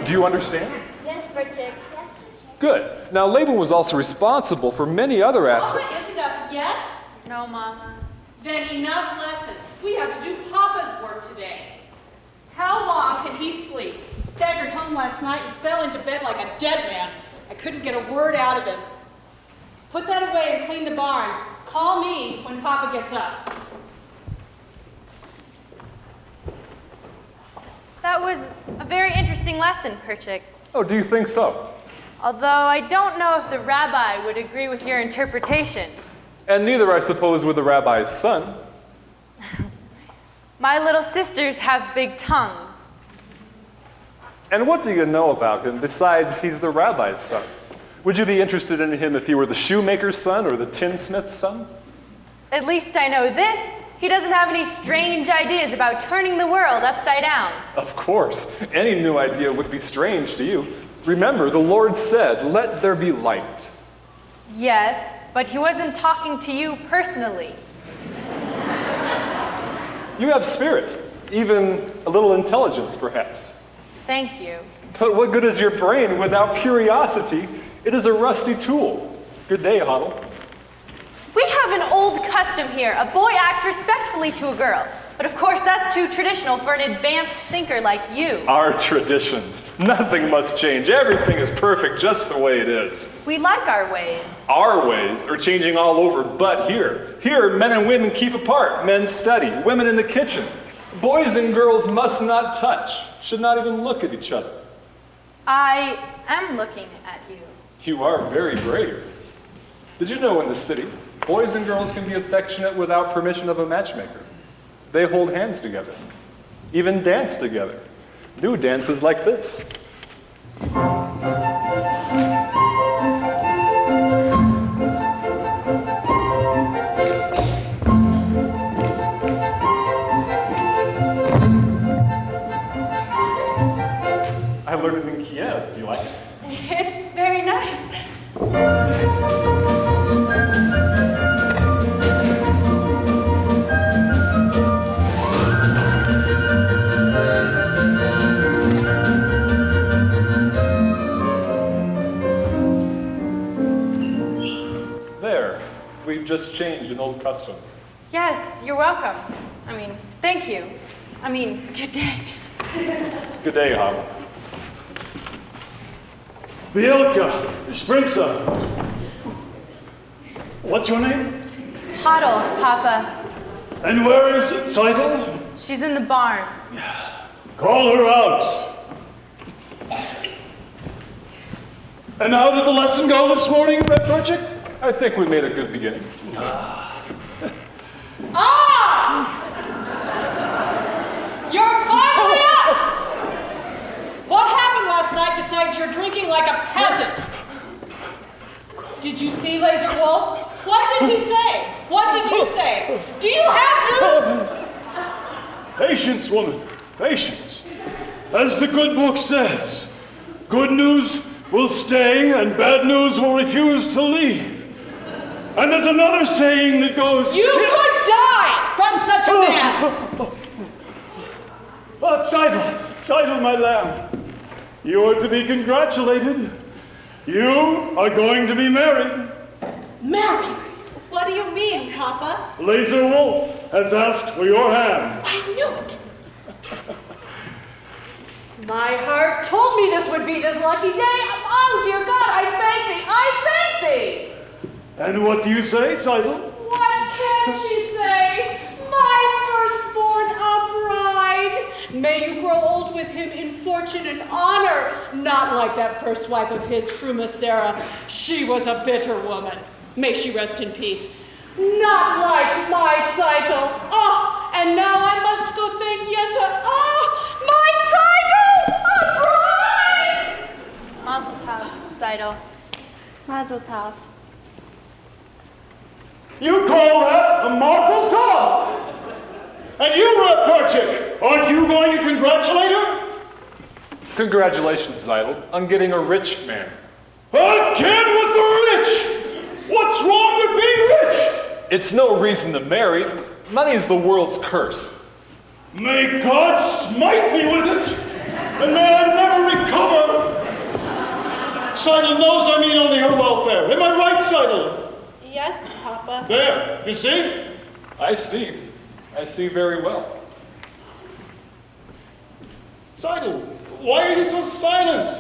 Do you understand? Yes, Bertic. Yes, Bertic. Good. Now, Laban was also responsible for many other aspects. Papa isn't up yet? No, Mama. Then enough lessons. We have to do Papa's work today. How long can he sleep? He staggered home last night and fell into bed like a dead man. I couldn't get a word out of him. Put that away and clean the barn. Call me when Papa gets up. That was a very interesting lesson, Perchik. Oh, do you think so? Although I don't know if the rabbi would agree with your interpretation. And neither, I suppose, would the rabbi's son. My little sisters have big tongues. And what do you know about him besides he's the rabbi's son? Would you be interested in him if he were the shoemaker's son or the tinsmith's son? At least I know this. He doesn't have any strange ideas about turning the world upside down. Of course. Any new idea would be strange to you. Remember, the Lord said, "Let there be light." Yes, but he wasn't talking to you personally. You have spirit, even a little intelligence, perhaps. Thank you. But what good is your brain without curiosity? It is a rusty tool. Good day, Hoddle. We have an old custom here. A boy acts respectfully to a girl. But of course, that's too traditional for an advanced thinker like you. Our traditions. Nothing must change. Everything is perfect just the way it is. We like our ways. Our ways are changing all over, but here. Here, men and women keep apart. Men study, women in the kitchen. Boys and girls must not touch, should not even look at each other. I am looking at you. You are very brave. Did you know in the city, boys and girls can be affectionate without permission of a matchmaker? They hold hands together, even dance together. New dances like this. I learned it in Kiev. Do you like it? It's very nice. There, we've just changed an old custom. Yes, you're welcome. I mean, thank you. I mean, good day. Good day, Hava. Bielka, Sprinza. What's your name? Huddle, Papa. And where is Seidel? She's in the barn. Call her out. And how did the lesson go this morning, Red Project? I think we made a good beginning. You're finally up! What happened last night besides your drinking like a peasant? Did you see Laser Wolf? What did he say? What did you say? Do you have news? Patience, woman, patience. As the good book says, good news will stay and bad news will refuse to leave. And there's another saying that goes... You could die from such a man! Seidel, my lamb, you are to be congratulated. You are going to be married. Married? What do you mean, Papa? Laser Wolf has asked for your hand. I knew it. My heart told me this would be this lucky day. Oh, dear God, I thank thee. I thank thee. And what do you say, Seidel? What can she say? My firstborn, a bride. May you grow old with him in fortune and honor. Not like that first wife of his, Fruma Sarah. She was a bitter woman. May she rest in peace. Not like my Seidel. Oh, and now I must go thank Yenta. Oh, my Seidel, a bride! Mazel tov, Seidel. Mazel tov. You call that a mazel tov? And you, Red Perchik, aren't you going to congratulate her? Congratulations, Seidel, on getting a rich man. Again with the rich! What's wrong with being rich? It's no reason to marry. Money is the world's curse. May God smite me with it, and may I never recover. Seidel knows I mean only her welfare. Am I right, Seidel? Yes, Papa. There, you see? I see. I see very well. Seidel, why are you so silent?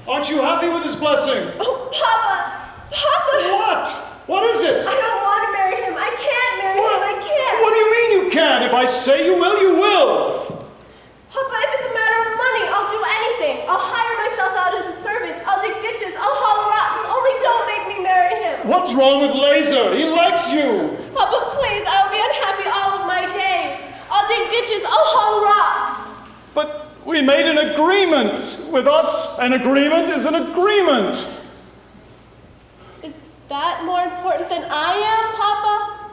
Aren't you happy with this blessing? Oh, Papa! Papa! What? What is it? I don't want to marry him. I can't marry him. I can't. What do you mean you can't? If I say you will, you will. Papa, if it's a matter of money, I'll do anything. I'll hire myself out as a servant. I'll dig ditches. I'll haul rocks. Only don't make me marry him. What's wrong with Laser? He likes you. Papa, please. I'll be unhappy all of my days. I'll dig ditches. I'll haul rocks. But we made an agreement. With us, an agreement is an agreement. Is that more important than I am, Papa?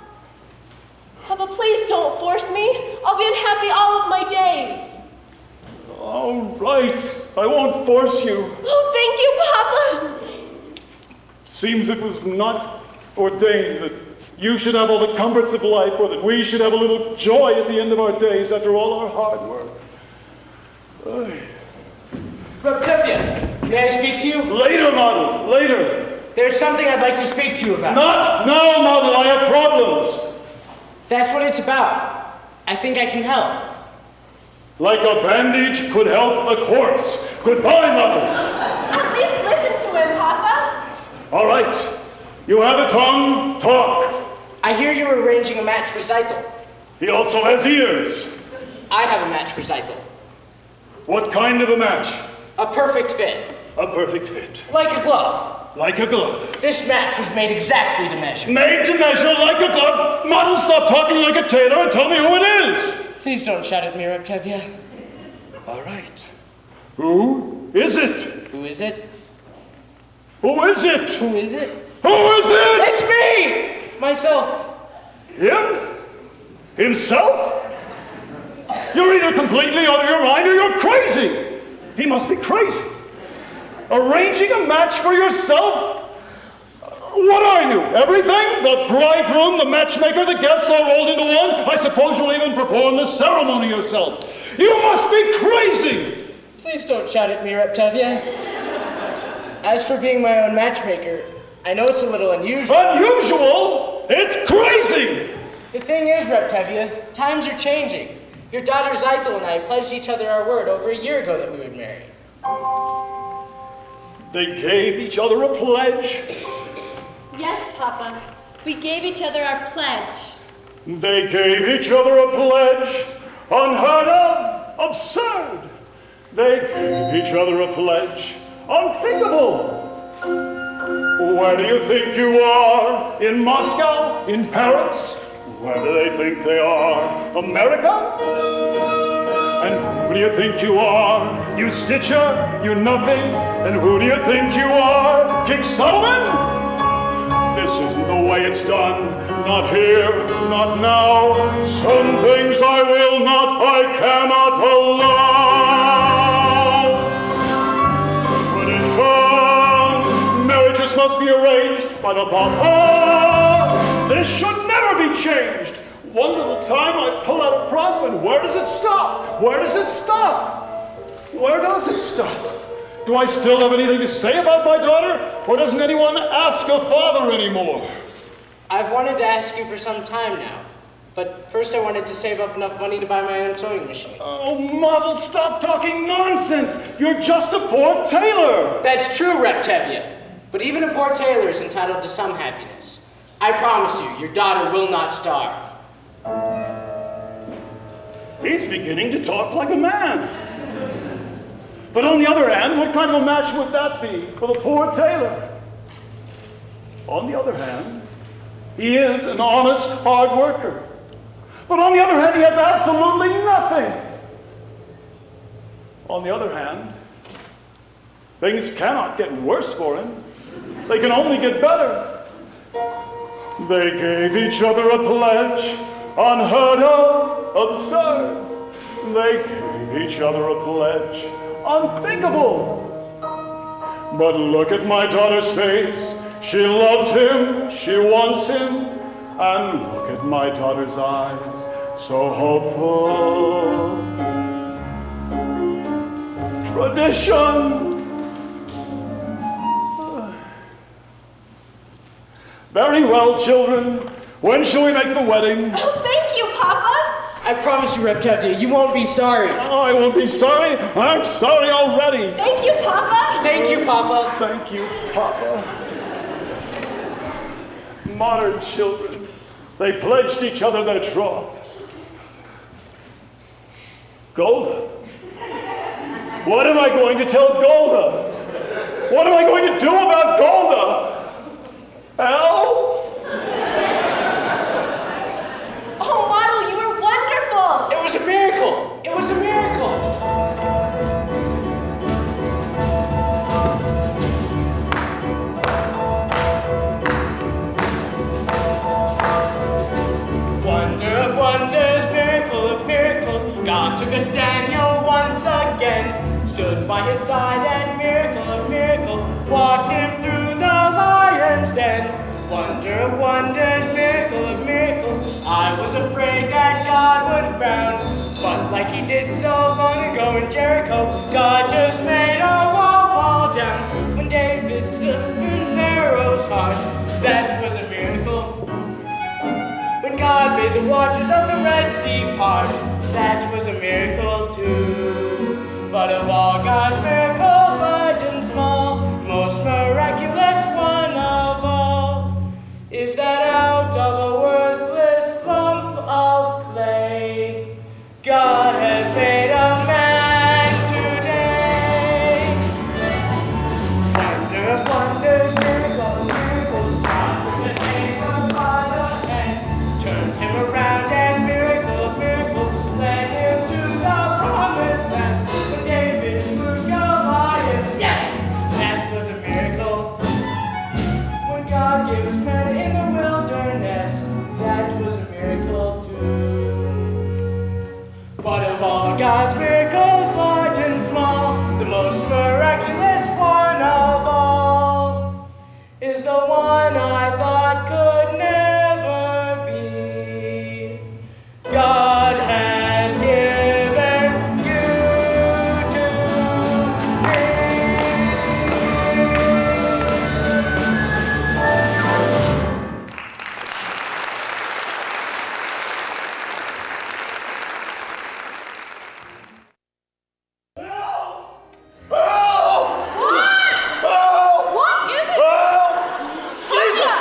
Papa, please don't force me. I'll be unhappy all of my days. All right. I won't force you. Oh, thank you, Papa. Seems it was not ordained that you should have all the comforts of life, or that we should have a little joy at the end of our days after all our hard work. Reptipian, may I speak to you? Later, Model, later. There's something I'd like to speak to you about. Not now, Model, I have problems. That's what it's about. I think I can help. Like a bandage could help a corpse. Goodbye, Mother. At least listen to him, Papa. All right. You have a tongue, talk. I hear you're arranging a match for Zeitel. He also has ears. I have a match for Zeitel. What kind of a match? A perfect fit. A perfect fit. Like a glove. Like a glove. This match was made exactly to measure. Made to measure like a glove? Model, stop talking like a tailor and tell me who it is. Please don't shout at me, Reptevia. All right. Who is it? Who is it? Who is it? Who is it? Who is it? It's me! Myself. Him? Himself? You're either completely out of your mind or you're crazy. He must be crazy. Arranging a match for yourself? What are you? Everything? The bridegroom, the matchmaker, the guests all rolled into one? I suppose you'll even perform the ceremony yourself. You must be crazy! Please don't shout at me, Reptevia. As for being my own matchmaker, I know it's a little unusual. Unusual? It's crazy! The thing is, Reptevia, times are changing. Your daughter Zeitel and I pledged each other our word over a year ago that we would marry. They gave each other a pledge. Yes, Papa. We gave each other our pledge. They gave each other a pledge. Unheard of. Absurd. They gave each other a pledge. Unthinkable. Where do you think you are? In Moscow? In Paris? Where do they think they are? America? And who do you think you are? You Stitcher? You nothing? And who do you think you are? King Solomon? This isn't the way it's done. Not here, not now. Some things I will not, I cannot allow. Tradition. Marriages must be arranged by the Papa. This should never be changed. One little time I pull out a prop and where does it stop? Where does it stop? Where does it stop? Do I still have anything to say about my daughter? Or doesn't anyone ask a father anymore? I've wanted to ask you for some time now. But first I wanted to save up enough money to buy my own sewing machine. Oh, Model, stop talking nonsense. You're just a poor tailor. That's true, Reptevia. But even a poor tailor is entitled to some happiness. I promise you, your daughter will not starve. He's beginning to talk like a man. But on the other hand, what kind of a match would that be for the poor tailor? On the other hand, he is an honest, hard worker. But on the other hand, he has absolutely nothing. On the other hand, things cannot get worse for him. They can only get better. They gave each other a pledge, unheard of, absurd. They gave each other a pledge, unthinkable. But look at my daughter's face. She loves him, she wants him. And look at my daughter's eyes, so hopeful. Tradition. Very well, children. When shall we make the wedding? Oh, thank you, Papa. I promise you, Reptevia, you won't be sorry. Oh, I won't be sorry. I'm sorry already. Thank you, Papa. Thank you, Papa. Thank you, Papa. Modern children, they pledged each other their troth. Golda. What am I going to tell Golda? What am I going to do about Golda? Hell? Oh, Model, you were wonderful. It was a miracle. It was a miracle. Wonder of wonders, miracle of miracles, God took a Daniel once again, stood by his side and miracle of miracle, walked him through the lion's den. Wonder of wonders, miracle of miracles, I was afraid that God would frown, but like he did so long ago in Jericho, God just made a wall fall down. When David stood in Pharaoh's heart, that was a miracle. When God made the waters of the Red Sea part, that was a miracle too. But of all God's miracles, large and small, most miraculous one of all is that out of a worthless lump of clay, God has made a man today. Wonder of wonders, miracle of miracles, God with the name of Father and turned him around, and miracle of miracles led him to the promised land. When David slew Goliath, yes, that was a miracle. When God gave us manna in the wilderness, that was a miracle too. But of all God's miracles, large and small, the most miraculous one of all is the one I thought could never be. God has given you to What is it? Tanya!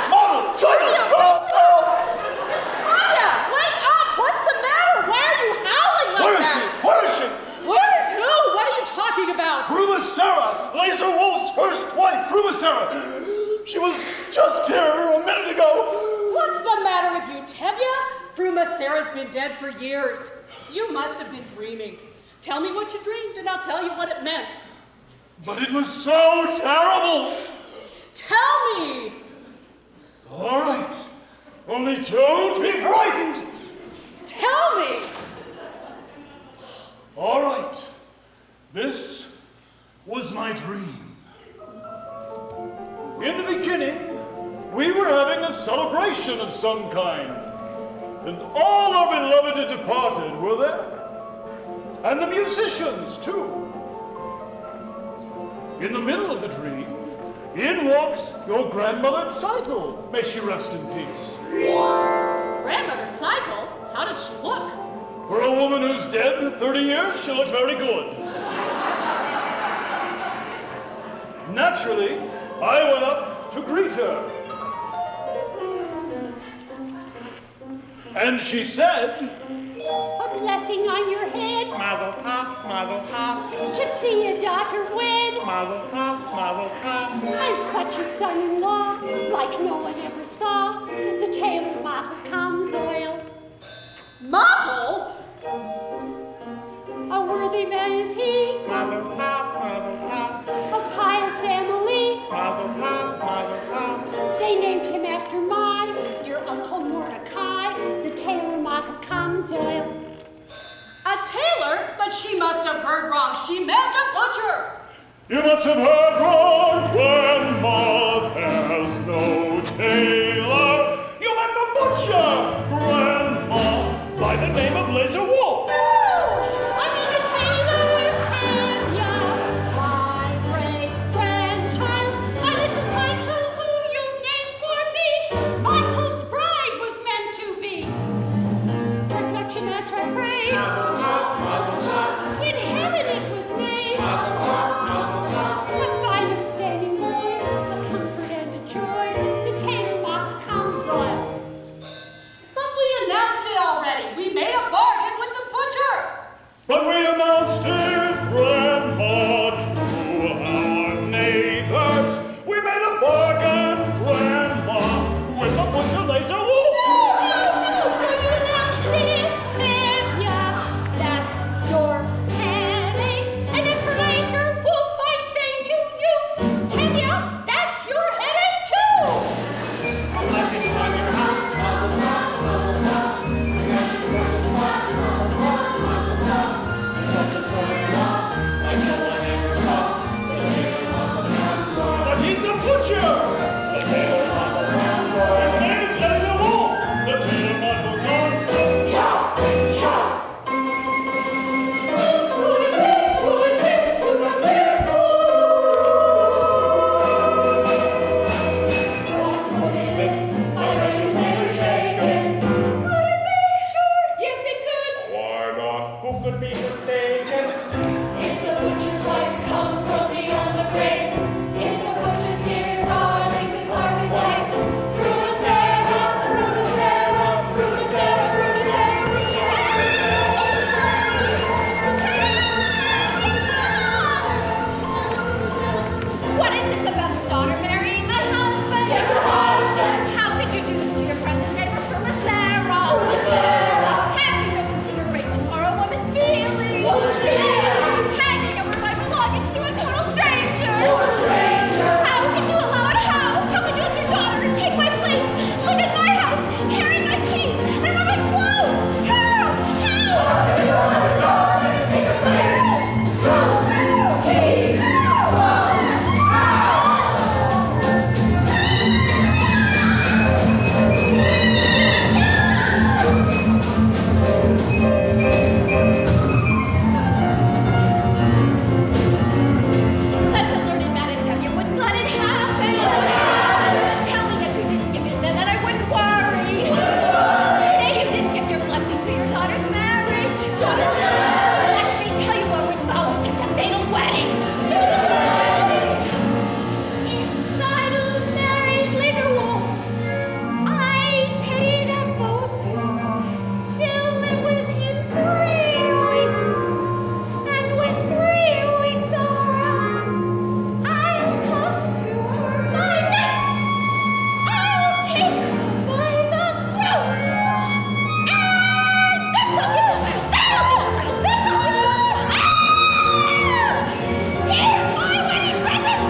Tanya, wake up! What's the matter? Why are you howling like that? Where is she? Where is who? What are you talking about? Frumasera, Laser Wolf's first wife, Frumasera. She was just here a minute ago. What's the matter with you, Tevye? Frumasera's been dead for years. You must have been dreaming. Tell me what you dreamed, and I'll tell you what it meant. But it was so terrible. Tell me! All right. Only don't be frightened. Tell me! All right. This was my dream. In the beginning, we were having a celebration of some kind, and all our beloved departed were there, and the musicians, too. In the middle of the dream, in walks your grandmother Tzeitel. May she rest in peace. Grandmother Tzeitel? How did she look? For a woman who's dead 30 years, she looked very good. Naturally, I went up to greet her. And she said, A blessing on your head. Mazel tov, mazel tov. To see a daughter wed. Mazel tov, mazel tov. And such a son-in-law, like no one ever saw. The tailor Mottle comes oil. Mottle? A worthy man is he. Mazel tov, mazel tov. Of pious family. Mazel tov, mazel tov. They named him after my dear Uncle Mordecai. The tailor Mottle comes oil. A tailor? But she must have heard wrong. She meant a butcher. you must have heard wrong, Grandma, there's no tailor. You meant the butcher, Grandma, by the name of Laser Wolf. I mean a tailor, Tanya, my great-grandchild. My little Tzeitel, who you named for me, Mottle's bride was meant to be. For such a match I pray. In heaven it was made. A fine and standing boy, a comfort and a joy. The tailor Mottle comes oil. But we announced it already. We made a bargain with the butcher. But we announced it, Grandma, to our neighbors. We made a bargain, Grandma, with the butcher Laser Wolf. So you announced it, Tanya. That's your headache. And as for Laser Wolf, I say to you, Tanya, that's your headache too. A blessing on your house, mazel tov, mazel tov. I got you gorgeous watch, mazel tov, mazel tov. And such a son-in-law, like no one ever saw. The tailor Mottle comes oil. But he's a butcher. The tailor Mottle comes oil. His name is Laser Wolf. The tailor Mottle comes. Shop, shop. Who is this? Who is this? Who is here? What is this? My wretched sailor shaken. Could it be? Sure. Yes, who could be mistaken? Is the butcher's wife come from beyond the grave? Is the butcher's dear darling departed wife? Fruitera, fruitera, fruitera, fruitera. What is this about your daughter marrying my husband? Yes, her husband. How could you do this to your friend and neighbor Fruitera? Have you no consideration for a woman's feelings? Handing over my belongings to a total stranger. How could you allow it? How could you let your daughter take my place, live in my house, carry my keys, and wear my clothes? How could you allow your daughter to take her place? Clothes, keys, Such a learned man as Debbie wouldn't let it happen. Tell me that you didn't give in, then that I wouldn't worry. Say you didn't give your blessing to your daughter's marriage. Let me tell you what would follow such a fatal wedding. Inside of Mary's laser wolf, I pity them both. She'll live with me in 3 weeks. And when 3 weeks are up, I'll come to her by night. I'll take her by the throat. And this'll get us out. This'll get us out. Here's my wedding present.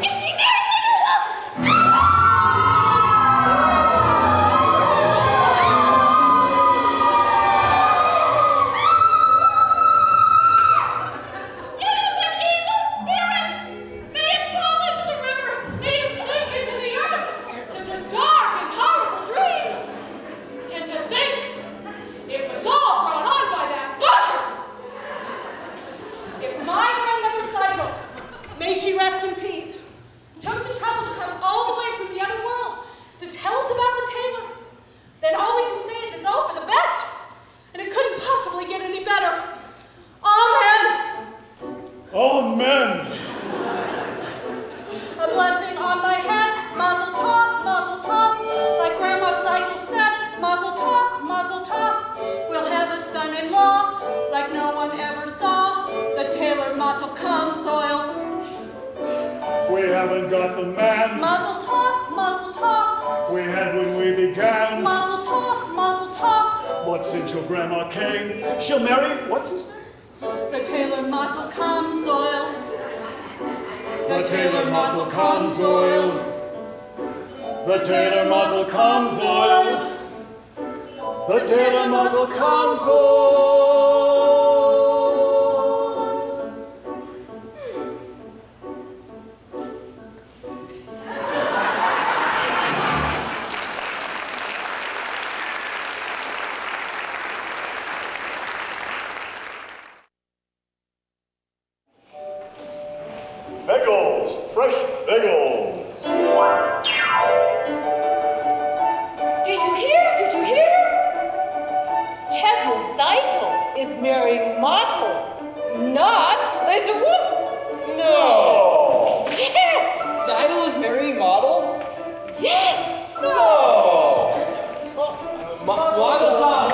If she marries me, you will. It is an evil spirit! May it fall into the river! May it sink into the earth! Such a dark and horrible dream! And to think it was all brought on by that butcher! If my grandmother Saito, may she rest in peace, took the trouble to come all the way from the other world to tell us about the tailor, then all we can say is it's all for the best, and it couldn't possibly get any better. Amen. Amen. A blessing on my head, mazel tov, like Grandma Saito said, mazel tov. We'll have a son-in-law like no one ever saw. The tailor Mato comes oil. We haven't got the man Mazel tov, we had when we began. mazel tov. But since your grandma came, she'll marry, what's his name? The tailor Mato comes oil. The tailor Mato comes oil. The tailor Mato comes oil. The tailor Mato comes oil. Bagels, fresh bagels. Did you hear? Temple Saito is marrying Mato, not Laser Wolf. No! Yes! Seidel is marrying Model? Yes! No! Mazel tov,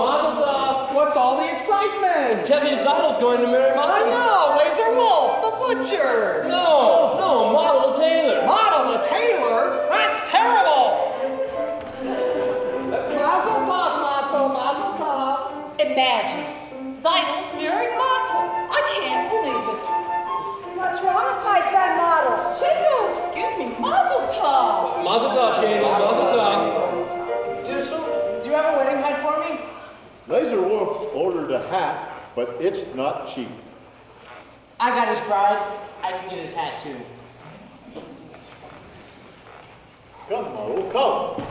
mazel tov. What's all the excitement? Tevye Seidel's going to marry I Mazel. know! Laser Wolf, the butcher! No, Model the tailor. Model the tailor? That's terrible! Mazel tov, Mato, mazel tov. Imagine, Seidel's marrying Mato. I can't believe it. What's wrong with my son Model? Shendo, excuse me, Mazel tov. Mazel tov, Shane. Mazel tov. Do you have a wedding hat for me? Laser Wolf ordered a hat, but it's not cheap. I got his bride. I can get his hat too. Come, Model, come.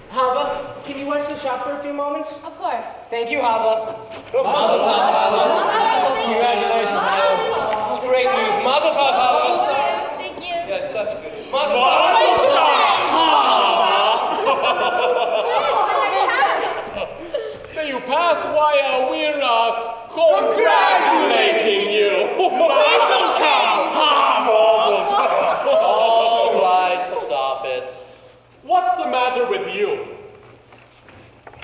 Hava, can you watch the shop for a few moments? Of course. Thank you, Hava. Mazel tov, Hava. Congratulations, Hava. It's great news. Mazel tov, Hava. Thank you. Yeah, such good news. Mazel tov. May you pass while we're congratulating you. All right, stop it. What's the matter with you?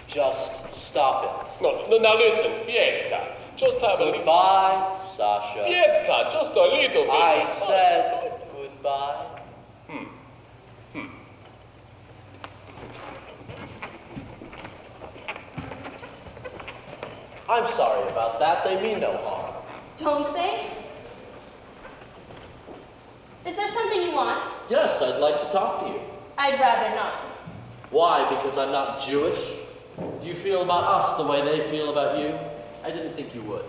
Just stop it. No, now listen, Fietka. Just have a goodbye, Sasha. Fietka, just a little bit. I said goodbye. I'm sorry about that. They mean no harm. Don't they? Is there something you want? Yes, I'd like to talk to you. I'd rather not. Why? Because I'm not Jewish? Do you feel about us the way they feel about you? I didn't think you would.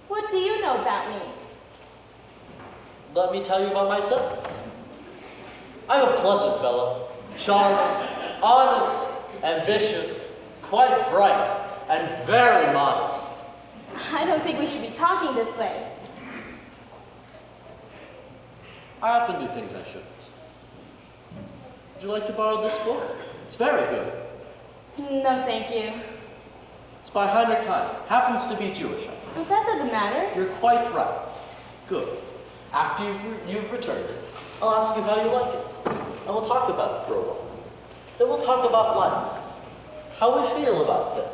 What do you know about me? Let me tell you about myself. I'm a pleasant fellow, charming, honest, ambitious, quite bright, and very modest. I don't think we should be talking this way. I often do things I shouldn't. Would you like to borrow this book? It's very good. No, thank you. It's by Heinrich Heine. Happens to be Jewish. Well, that doesn't matter. You're quite right. Good. After you've returned it, I'll ask you how you like it. And we'll talk about it for a while. Then we'll talk about life, how we feel about things.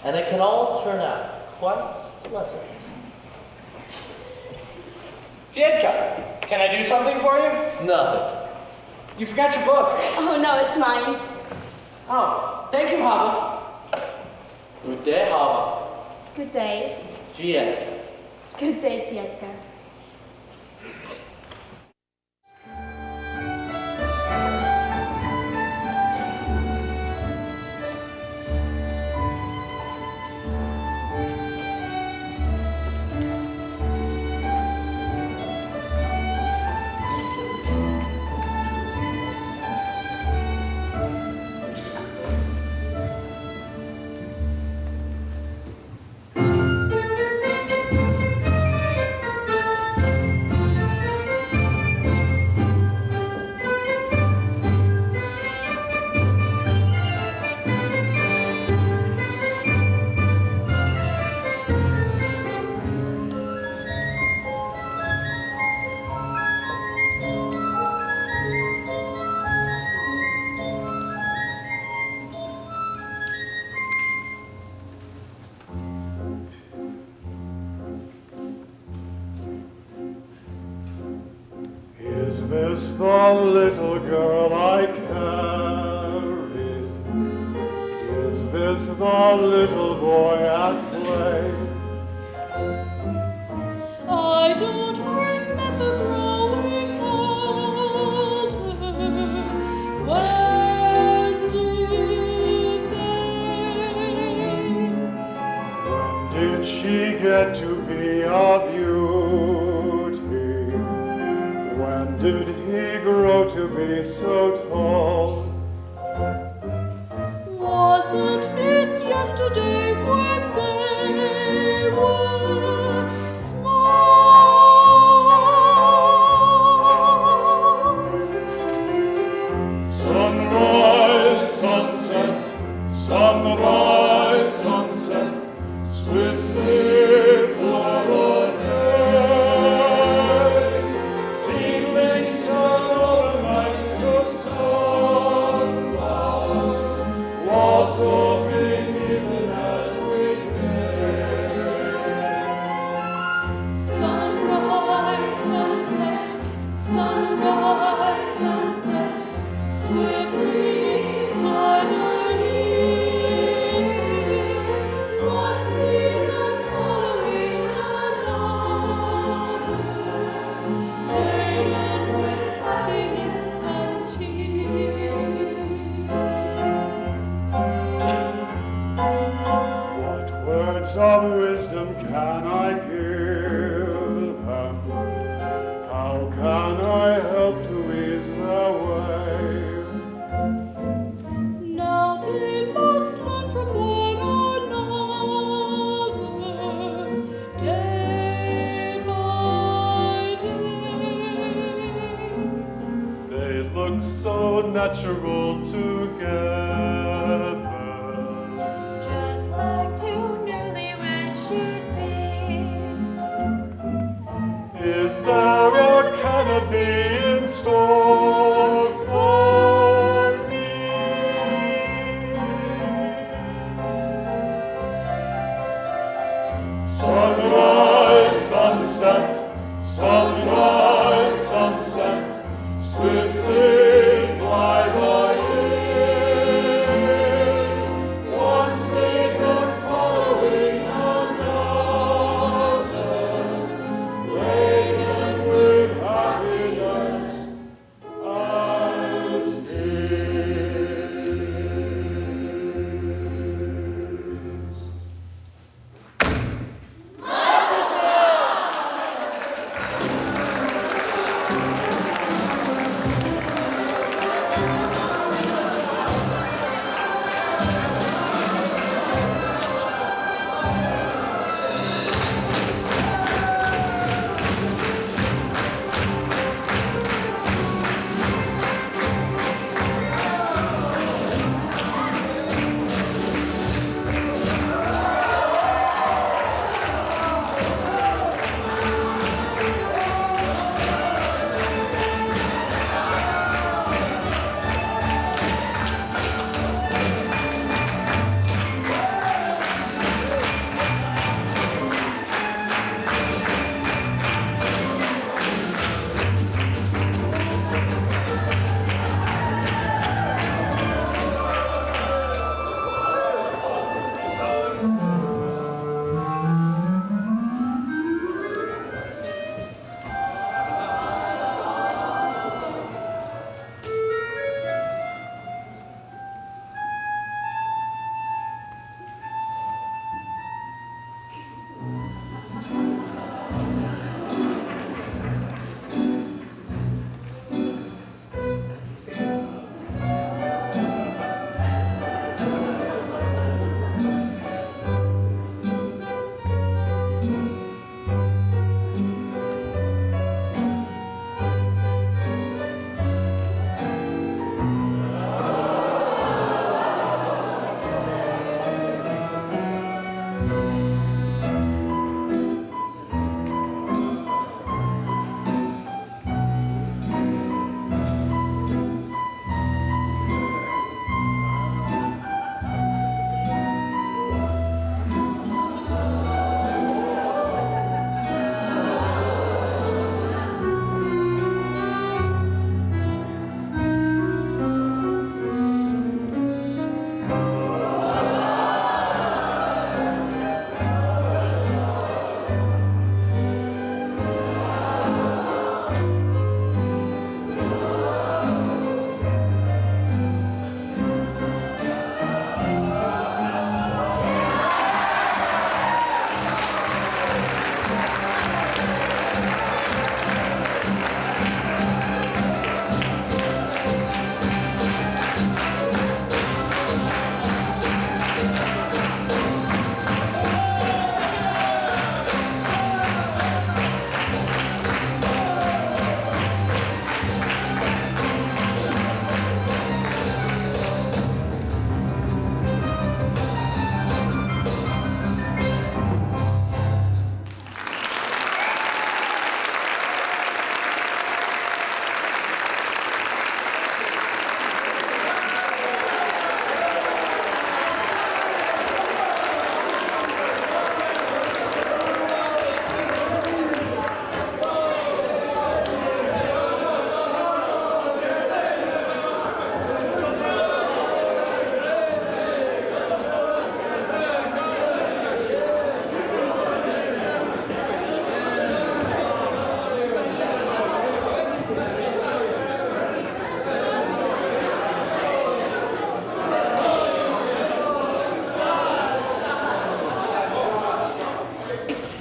And it can all turn out quite pleasant. Fietka, can I do something for you? Nothing. You forgot your book. Oh, no, it's mine. Oh, thank you, Hava. Good day, Hava. Good day. Fietka. Good day, Pietka. Is this the little girl I carried? Is this the little boy at play? I don't remember growing older. When did they? Did she get to be a beauty? When did he grow to be so tall? Wasn't it yesterday when they were small? Sunrise, sunset, sunrise, sunset, swiftly flower days. Seedlings turn overnight to sunflowers, blossoming even as we gaze. Sunrise, sunset, sunrise, sunset, swiftly fly the years. One season following another, laden with happiness and tears. What words of wisdom can I give them? How can I help to ease their way? Now they must learn from one another, day by day. They look so natural together. Just like two can it be in store for me? Sunrise, sunset, sunrise, sunset, swiftly fly by years. One season following another, laden with happiness and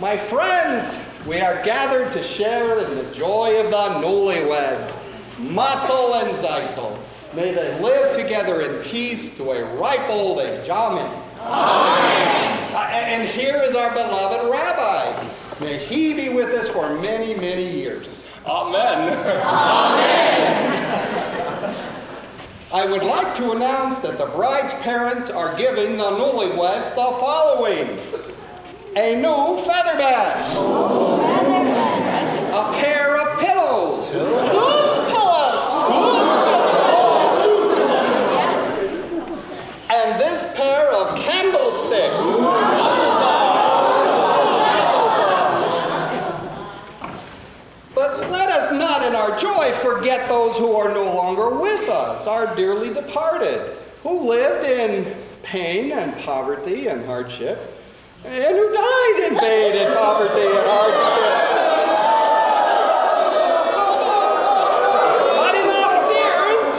My friends, we are gathered to share in the joy of the newlyweds, Mato and Zeitel. May they live together in peace to a ripe old age. Amen. Amen. And here is our beloved rabbi. May he be with us for many, many years. Amen. Amen. I would like to announce that the bride's parents are giving the newlyweds the following: a new feather bed, a pair of pillows, us, our dearly departed, who lived in pain and poverty and hardship, and who died in pain and poverty and hardship. But enough, dears.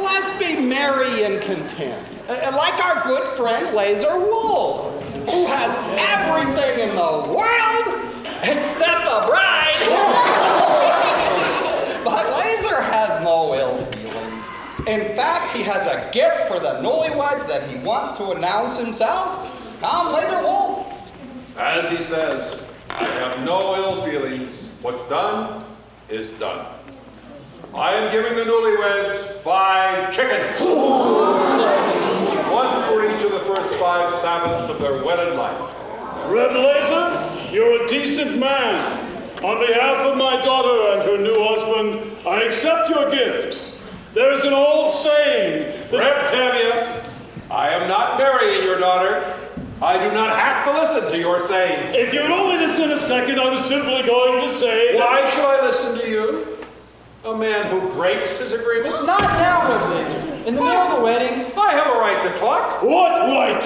Let's be merry and content. Like our good friend Laser Wolf, who has everything in the world except a bride. But Laser has no ill feelings. In fact, he has a gift for the newlyweds that he wants to announce himself. Come, Laser Wolf. As he says, I have no ill feelings. What's done is done. I am giving the newlyweds 5 chickens. One for each of the first 5 Sabbaths of their wedded life. Red Laser, you're a decent man. On behalf of my daughter and her new husband, I accept your gift. There is an old saying that... Reptavia, I am not marrying your daughter. I do not have to listen to your sayings. If you would only listen a second, I was simply going to say... Why should I listen to you? A man who breaks his agreements? Not now, Red Laser. In the middle of the wedding. I have a right to talk. What right?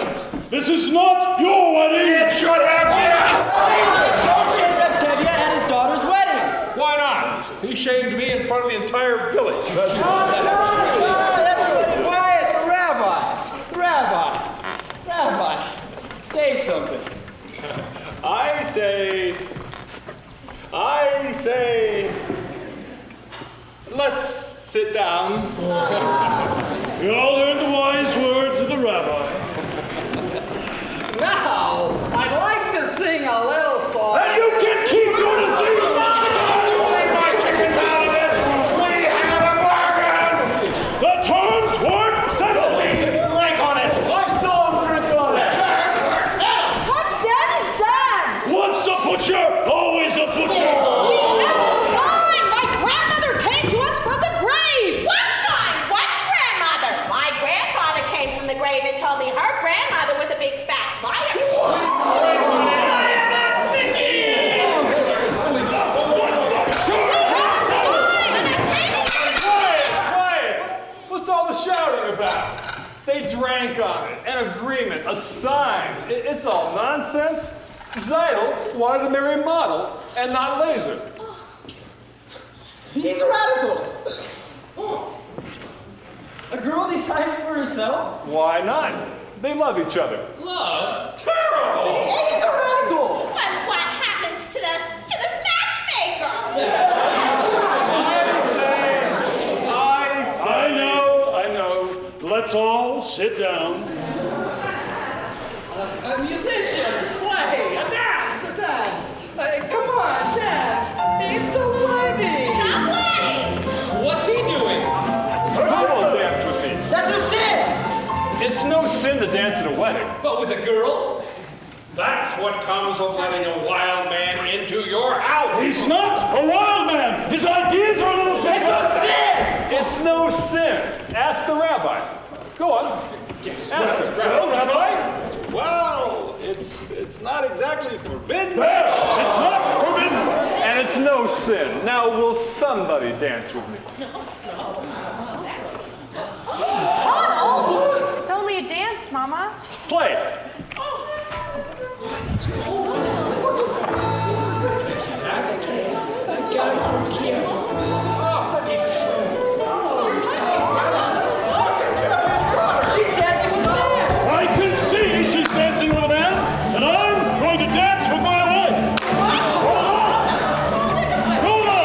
This is not your wedding. It should have been. Don't shame Reptavia at his daughter's wedding. Why not? He shamed me in front of the entire village. Everybody quiet. The Rabbi, say something. I say, let's sit down. You all heard the wise words of the rabbi. Now, I'd like to sing a little song. And you can keep doing the same stuff. My chickens out of it. We had a bargain. The terms weren't settled. Drink on it. I saw him drink on it. What's done is done. Once a butcher, always a butcher. We have a sign! My grandmother came to us from the grave! What sign? What grandmother? My grandfather came from the grave and told me her grandmother was a big fat liar. What's all the shouting about? They drank on it, an agreement, a sign. It's all nonsense. Zeidel wanted to marry Model and not Laser. He's a radical. A girl decides for herself? Why not? They love each other. Love? Terrible! He's a radical. But what happens to this matchmaker? I know. Let's all sit down. Musicians, play, a dance. Come on, dance. It's a wedding. A wedding? What's he doing? Come on, dance with me. That's a sin. It's no sin to dance at a wedding. But with a girl? That's what comes of letting a wild man into your house. He's not a wild man. His ideas are a little different. It's a sin. It's no sin. Ask the rabbi. Go on. Ask him. Hello, Rabbi. Well, it's not exactly forbidden. There, it's not forbidden. And it's no sin. Now, will somebody dance with me? It's only a dance, Mama. Play. I can see she's dancing with a man, and I'm going to dance with my wife. Hold on.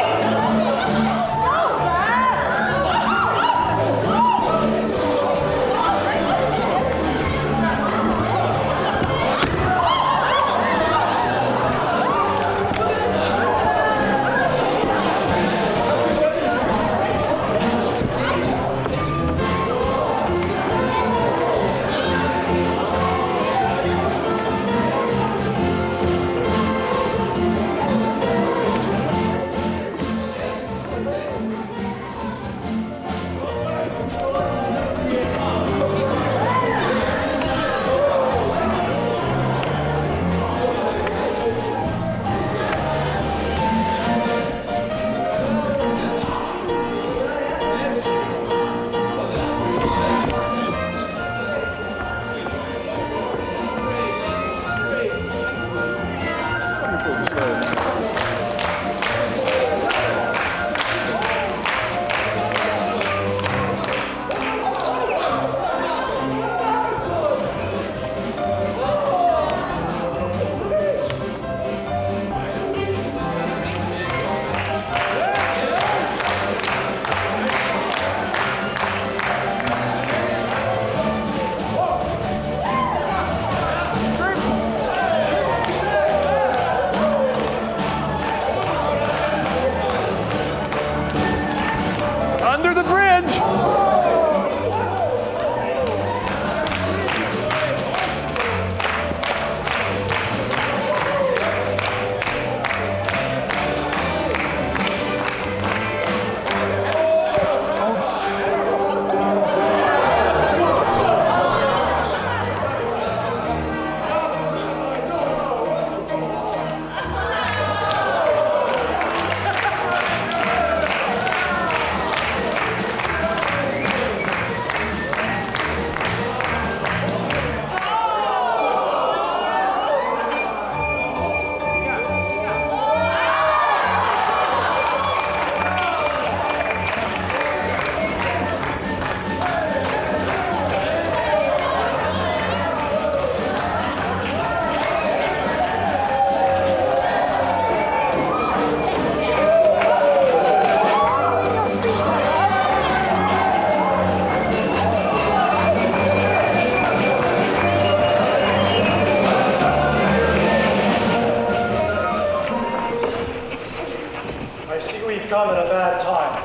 come at a bad time.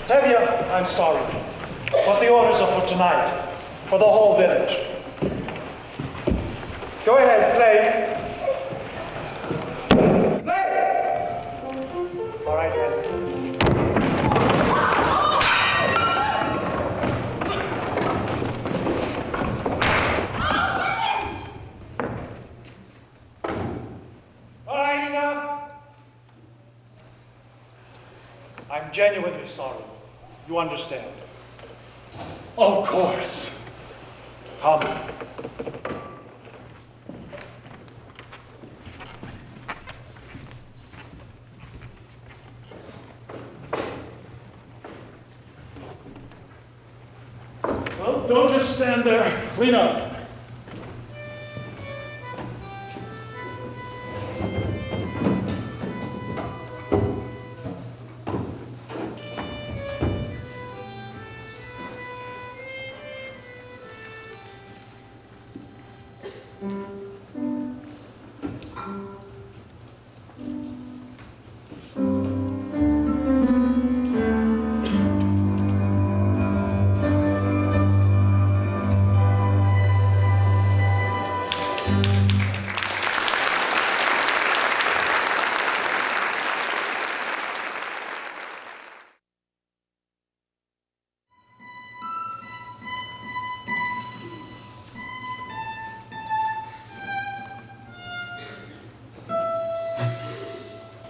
Tevye, I'm sorry, but the orders are for tonight, for the whole village. Go ahead, play. All right, then. All right, enough. I'm genuinely sorry. You understand? Of course. Come. Well, don't just stand there. Clean up.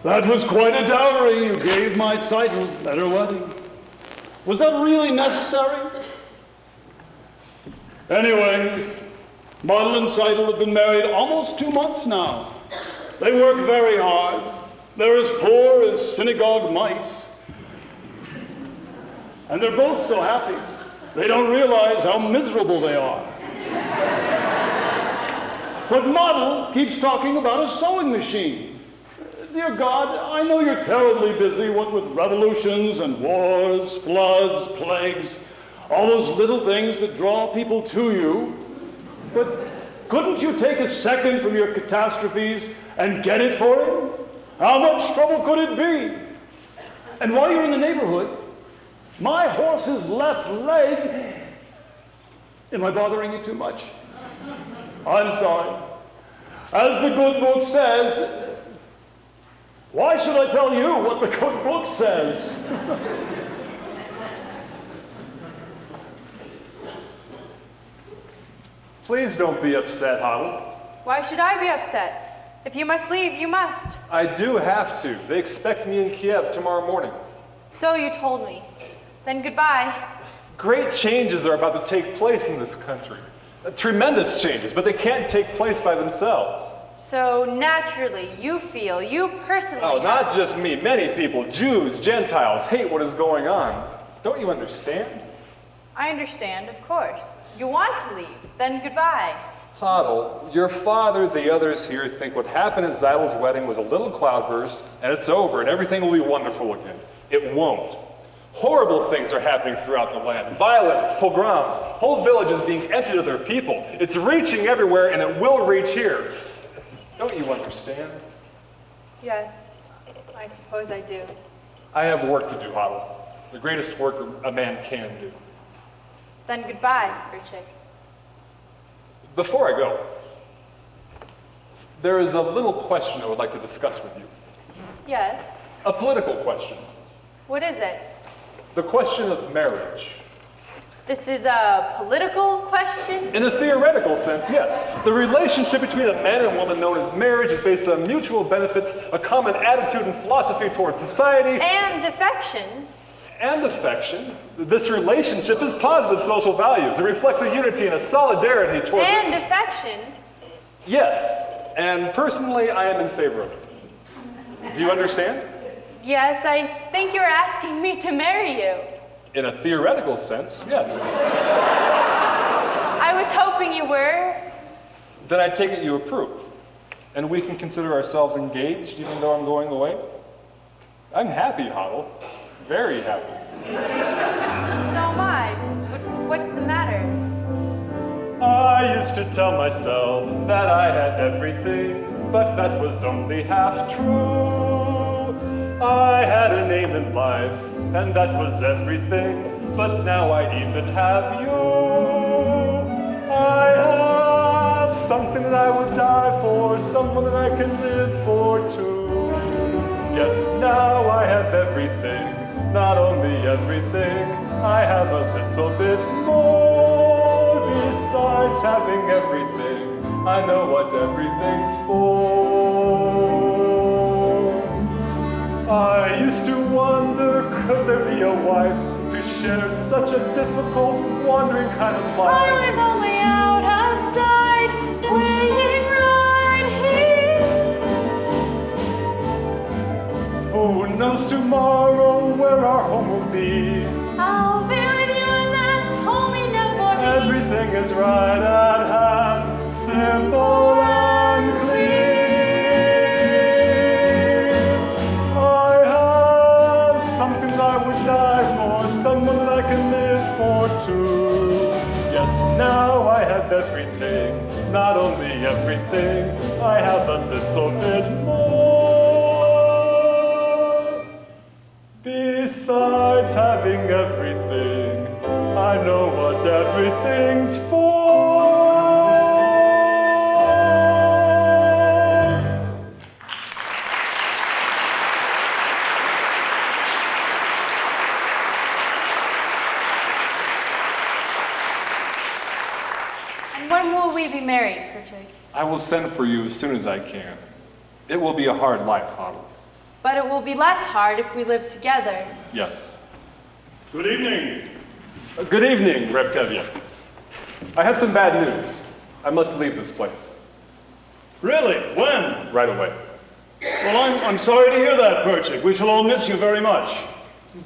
That was quite a dowry you gave my title at her wedding. Was that really necessary? Anyway, Model and Seidel have been married almost 2 months now. They work very hard. They're as poor as synagogue mice. And they're both so happy. They don't realize how miserable they are. But Model keeps talking about a sewing machine. Dear God, I know you're terribly busy, what with revolutions and wars, floods, plagues, all those little things that draw people to you. But couldn't you take a second from your catastrophes and get it for him? How much trouble could it be? And while you're in the neighborhood, my horse's left leg... Am I bothering you too much? I'm sorry. As the good book says... Why should I tell you what the good book says? Please don't be upset, Hoddle. Why should I be upset? If you must leave, you must. I do have to. They expect me in Kiev tomorrow morning. So you told me. Then goodbye. Great changes are about to take place in this country. Tremendous changes, but they can't take place by themselves. So naturally, you personally... Oh, not just me. Many people, Jews, Gentiles, hate what is going on. Don't you understand? I understand, of course. You want to leave, then goodbye. Hoddle, your father, the others here think what happened at Zeidel's wedding was a little cloudburst, and it's over, and everything will be wonderful again. It won't. Horrible things are happening throughout the land. Violence, pogroms, whole villages being emptied of their people. It's reaching everywhere, and it will reach here. Don't you understand? Yes, I suppose I do. I have work to do, Hoddle. The greatest work a man can do. Then goodbye, Richik. Before I go, there is a little question I would like to discuss with you. Yes? A political question. What is it? The question of marriage. This is a political question? In a theoretical sense, yes. The relationship between a man and woman known as marriage is based on mutual benefits, a common attitude and philosophy towards society. And affection. And affection. This relationship is positive social values. It reflects a unity and a solidarity towards... And affection. Yes. And personally, I am in favor of it. Do you understand? Yes, I think you're asking me to marry you. In a theoretical sense, yes. I was hoping you were. Then I take it you approve. And we can consider ourselves engaged even though I'm going away? I'm happy, Hoddle. Very happy. So am I. But what's the matter? I used to tell myself that I had everything, but that was only half true. I had a name in life, and that was everything, but now I even have you. I have something that I would die for, someone that I can live for too. Yes, now I have everything, not only everything, I have a little bit more. Besides having everything, I know what everything's for. I used to wonder, could there be a wife to share such a difficult, wandering kind of life? I was only out outside, waiting right here. Who knows tomorrow where our home will be? I'll be with you and that's home enough for me. Everything is right at hand, simple and clear. Something that I would die for, someone that I can live for too. Yes, now I have everything, not only everything, I have a little bit more. Besides having everything, I know what everything's for. When will we be married, Perchik? I will send for you as soon as I can. It will be a hard life, Otto. But it will be less hard if we live together. Yes. Good evening. Good evening, Reptevia. I have some bad news. I must leave this place. Really? When? Right away. Well, I'm sorry to hear that, Perchik. We shall all miss you very much.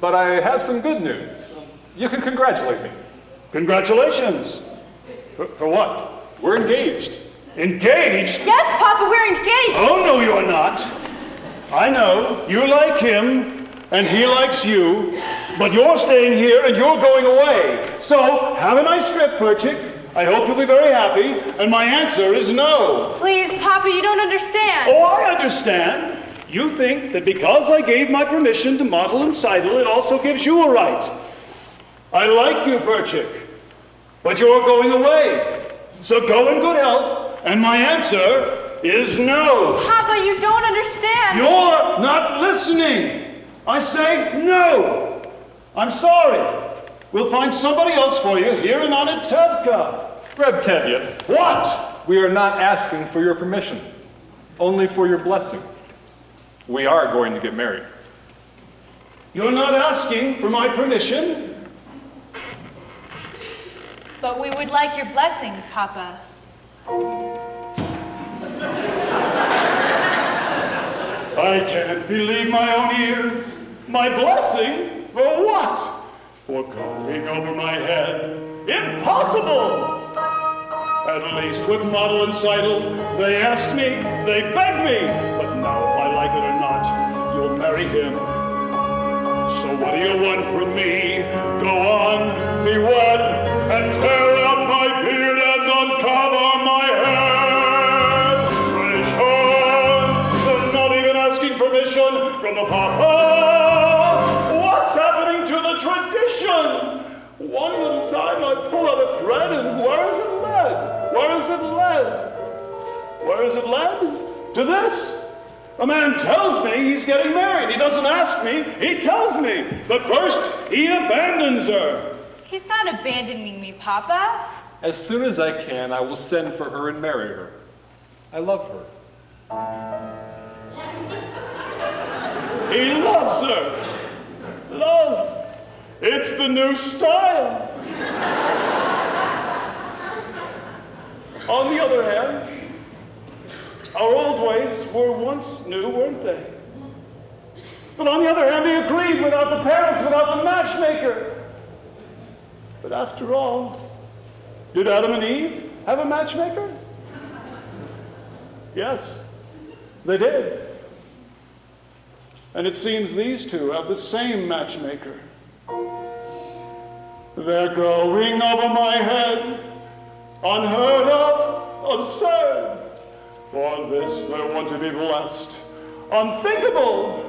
But I have some good news. You can congratulate me. Congratulations. For what? We're engaged. Engaged? Yes, Papa, we're engaged. Oh, no, you're not. I know. You like him, and he likes you, but you're staying here and you're going away. So, have a nice trip, Perchik. I hope you'll be very happy, and my answer is no. Please, Papa, you don't understand. Oh, I understand. You think that because I gave my permission to Model and Seidel, it also gives you a right. I like you, Perchik, but you're going away. So go in good health, and my answer is no. Papa, you don't understand. You're not listening. I say no. I'm sorry. We'll find somebody else for you here in Anatevka. Reptevia. What? We are not asking for your permission, only for your blessing. We are going to get married. You're not asking for my permission? But we would like your blessing, Papa. I can't believe my own ears. My blessing? For what? For going over my head. Impossible! At least with Model and Seidel, they asked me, they begged me, but now if I like it or not, you'll marry him. So what do you want from me? Go on, be wed, and tear out my beard and uncover my head. Tradition, they're not even asking permission from the Papa. What's happening to the tradition? One little time I pull out a thread and where is it led? Where is it led? Where is it led? To this? A man tells me he's getting married. He doesn't ask me, he tells me. But first, he abandons her. He's not abandoning me, Papa. As soon as I can, I will send for her and marry her. I love her. He loves her. Love. It's the new style. On the other hand, our old ways were once new, weren't they? But on the other hand, they agreed without the parents, without the matchmaker. But after all, did Adam and Eve have a matchmaker? Yes, they did. And it seems these two have the same matchmaker. They're going over my head, unheard of, absurd. For this they want to be blessed, unthinkable.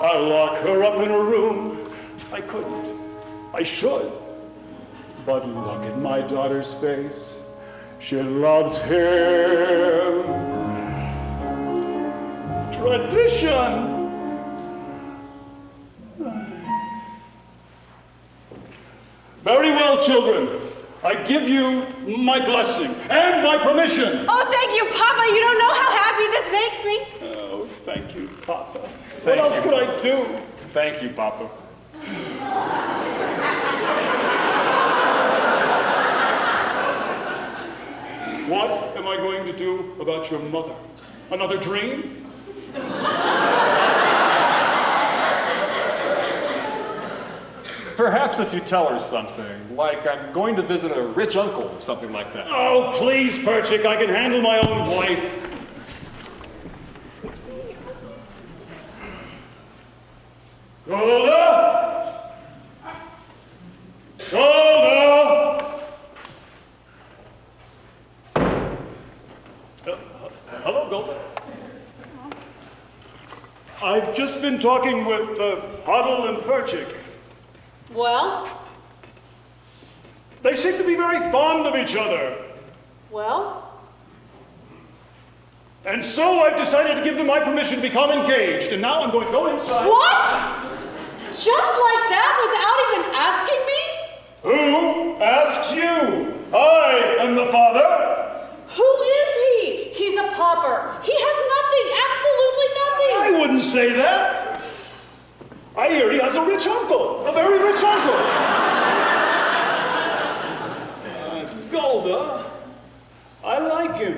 I lock her up in a room. I couldn't. I should. But look at my daughter's face. She loves him. Tradition. Very well, children. I give you my blessing and my permission. Oh, thank you, Papa. You don't know how happy this makes me. Oh, thank you, Papa. What else could I do? Thank you, Papa. What am I going to do about your mother? Another dream? Perhaps if you tell her something, like I'm going to visit a rich uncle or something like that. Oh, please, Perchik, I can handle my own wife. Golda! Golda! Hello, Golda. I've just been talking with Huddle and Perchik. Well? They seem to be very fond of each other. Well? And so I've decided to give them my permission to become engaged, and now I'm going to go inside. What? Just like that without even asking me? Who asks you? I am the father. Who is he? He's a pauper. He has nothing, absolutely nothing. I wouldn't say that. I hear he has a rich uncle, a very rich uncle. Golda, I like him.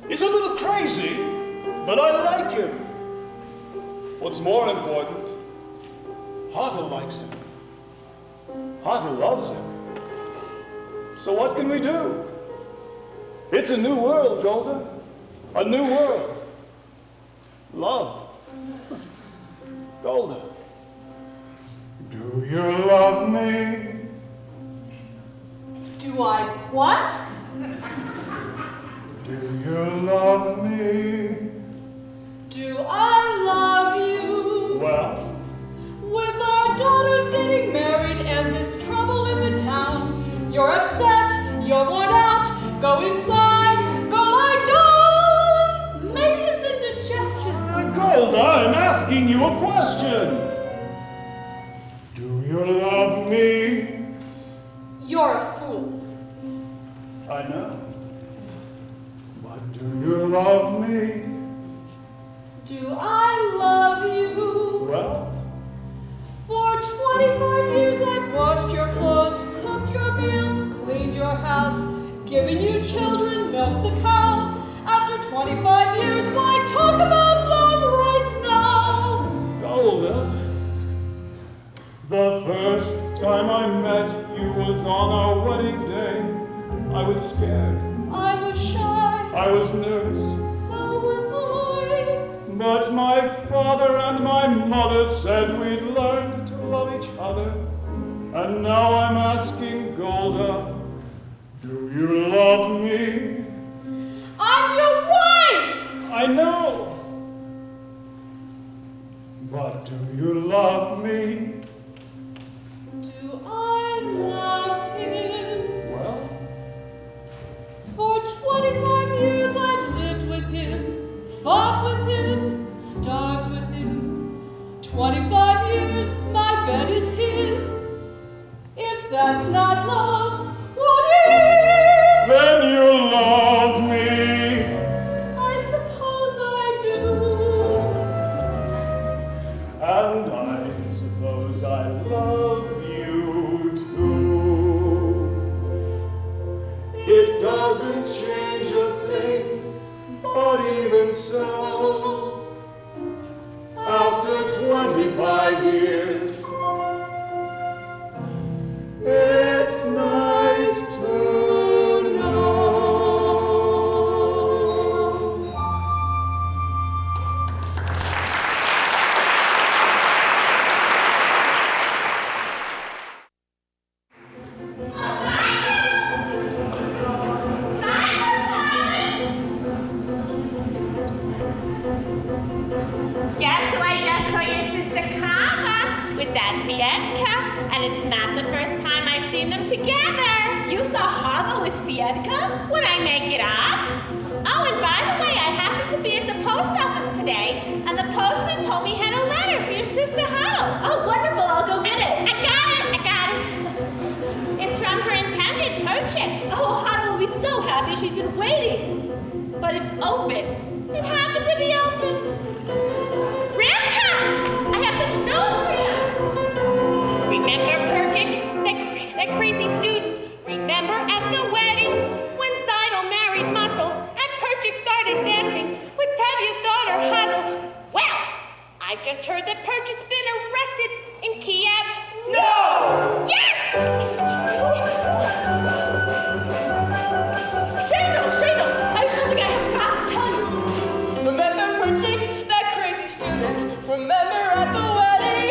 He's a little crazy, but I like him. What's more important, Hotta likes him. Hotta loves him. So what can we do? It's a new world, Golda. A new world. Love. Golda. Do you love me? Do I what? Do you love me? Do I love you? Well? With our daughters getting married and this trouble in the town, you're upset, you're worn out, go inside, go lie down. Maybe it's indigestion. Golda, I'm asking you a question. Do you love me? You're a fool. I know. But do you love me? Do I love you? Well? For 25 years I've washed your clothes, cooked your meals, cleaned your house, given you children, milked the cow. After 25 years, why talk about love right now? Golda, the first time I met you was on our wedding day. I was scared. I was shy. I was nervous. So was I. But my father and my mother said we'd learn to love each other. And now I'm asking Golda, do you love me? I'm your wife! I know. But do you love me? Do I love him? Well? For 25 years I've lived with him, fought with him, starved with him. 25 years my bed is his. If that's not love, what is? Then you love me. I suppose I do. And I suppose I love you too. It doesn't change a thing, but even so, after 25 years, it's nice to know. met Fietka, and it's not the first time I've seen them together. You saw Hava with Fietka? Would I make it up? Oh, and by the way, I happened to be at the post office today, and the postman told me he had a letter for your sister Huddle. Oh, wonderful. I'll go get it. I got it. It's from her intended project. Oh, Huddle will be so happy. She's been waiting. But it's open. It happened to be open. Rivka, I have such news for you. Remember Perchik, that crazy student? Remember at the wedding when Seidel married Muttel and Perchik started dancing with Tevye's daughter Huddle? Well, I've just heard that Perchik's been arrested in Kiev. No! Yes! Shadel, I have something I have got to tell you. Remember Perchik, that crazy student? Remember at the wedding?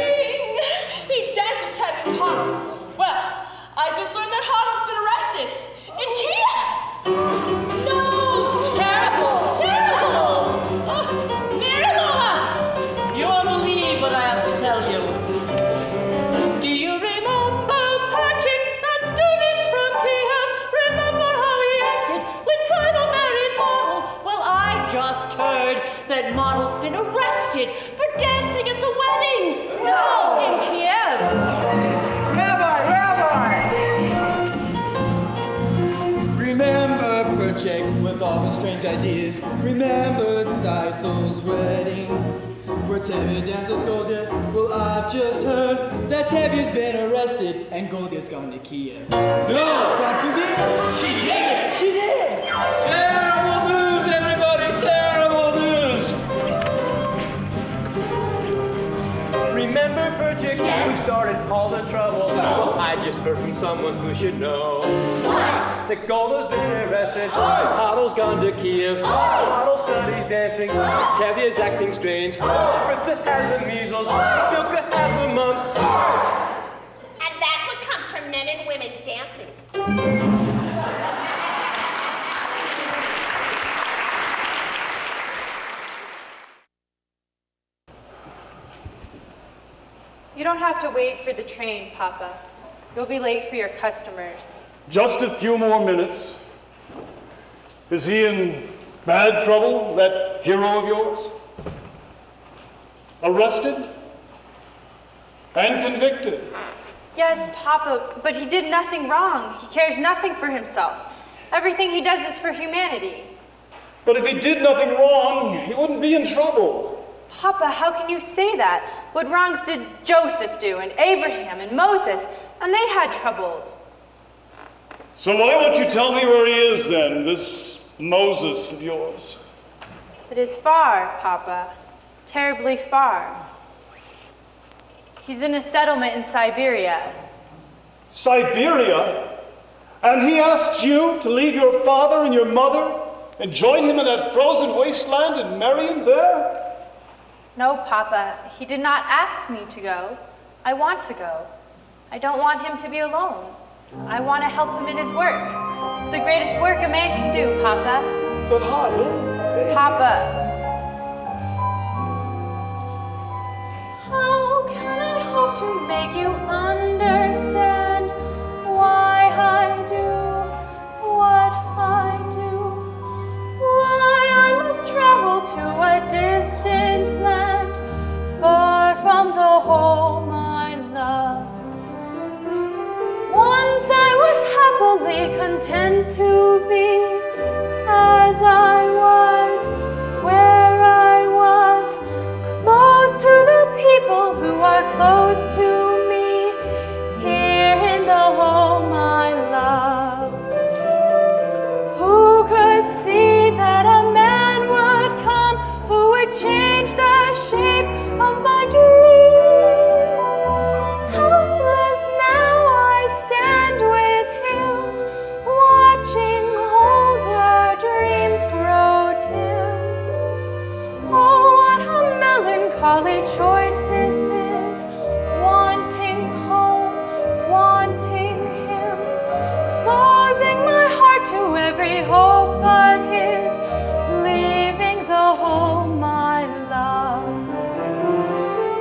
He danced with Tevye's Huddle. Well, I just learned that Huddle's been arrested in Kiev. No! Terrible! Oh, Miraloa! You won't believe what I have to tell you. Do you remember Patrick, that student from Kiev? Remember how he acted when Seidel married Model? Well, I just heard that Model's been arrested for dancing at the wedding. No! In Kiev. Rabbi! Remember Perchik with all the strange ideas. Remember Zaitl's wedding, where Tevye danced with Goldia. Well, I've just heard that Tevye's been arrested and Goldia's gone to Kiev. No! God forbid! She did! Terrible news, everybody! Terrible news! Remember Perchik, who started all the trouble? Well, I just heard from someone who should know. That Golda's been arrested, Huddle's gone to Kiev, Huddle studies dancing, Tevye's acting strange, Spritzer has the measles, Bilka has the mumps. And that's what comes from men and women dancing. You don't have to wait for the train, Papa. You'll be late for your customers. Just a few more minutes. Is he in bad trouble, that hero of yours? Arrested and convicted. Yes, Papa, but he did nothing wrong. He cares nothing for himself. Everything he does is for humanity. But if he did nothing wrong, he wouldn't be in trouble. Papa, how can you say that? What wrongs did Joseph do, and Abraham, and Moses, and they had troubles. So why won't you tell me where he is then, this Moses of yours? It is far, Papa, terribly far. He's in a settlement in Siberia. Siberia? And he asked you to leave your father and your mother and join him in that frozen wasteland and marry him there? No, Papa, he did not ask me to go. I want to go. I don't want him to be alone. I want to help him in his work. It's the greatest work a man can do, Papa. But Huddle... Papa. How can I hope to make you understand why I do what I do? Why I must travel to a distant land, far from the home I love. Once I was happily content to be as I was, where I was, close to the people who are close to me, here in the home I love. Who could see that a man would come who would change the shape of my dreams? Helpless now I stand with him, watching older dreams grow dim. Oh, what a melancholy choice this is, wanting home, wanting him, closing my heart to every hope but his, leaving the home I love.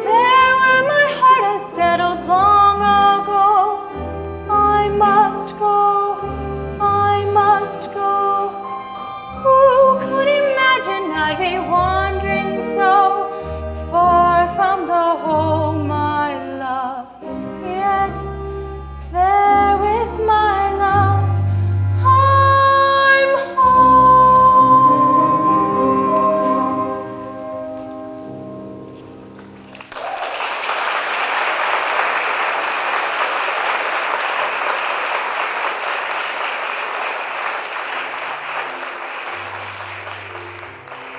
There where my heart has settled might be wandering so far from the home I love, yet there with my love I'm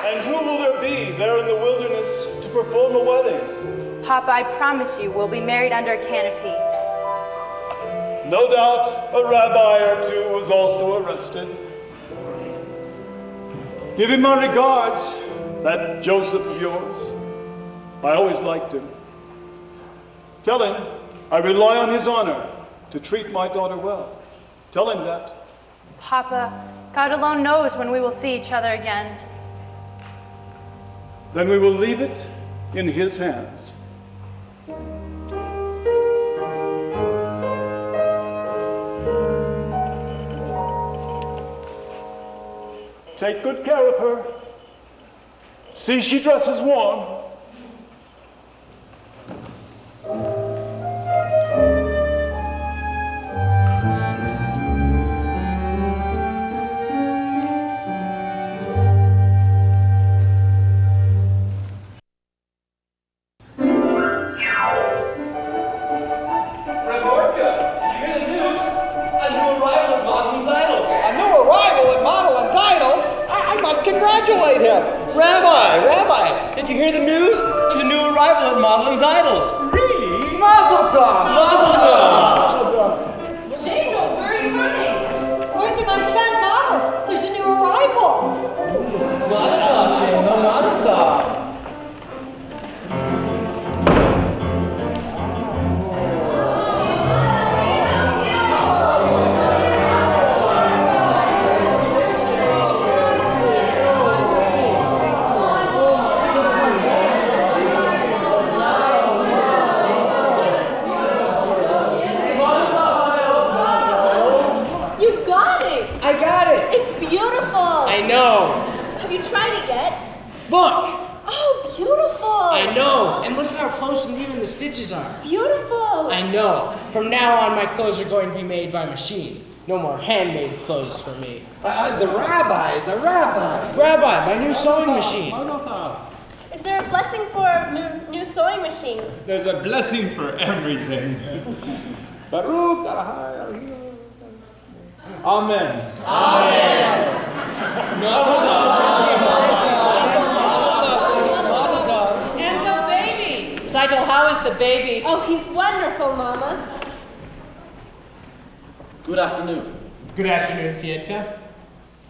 And who will there be there in the wilderness to perform a wedding? Papa, I promise you, we'll be married under a canopy. No doubt a rabbi or two was also arrested. Give him my regards, that Joseph of yours. I always liked him. Tell him I rely on his honor to treat my daughter well. Tell him that. Papa, God alone knows when we will see each other again. Then we will leave it in his hands. Take good care of her. See she dresses warm. Congratulate him! Rabbi, did you hear the news? There's a new arrival at Modeling's Idols. Really? Mazel tov! Mazel tov! Jacob, where are you running? Going to my son Models. There's a new arrival. Mazel tov, Jacob, mazel tov. I know. Have you tried it yet? Look! Oh, beautiful! I know. And look at how close and even the stitches are. Beautiful! I know. From now on, my clothes are going to be made by machine. No more handmade clothes for me. The rabbi. Rabbi, my new sewing machine. Is there a blessing for a new sewing machine? There's a blessing for everything. Baruch Adonai. Amen. Amen. And the baby. Saito, how is the baby? Oh, he's wonderful, Mama. Good afternoon. Good afternoon, Fietka.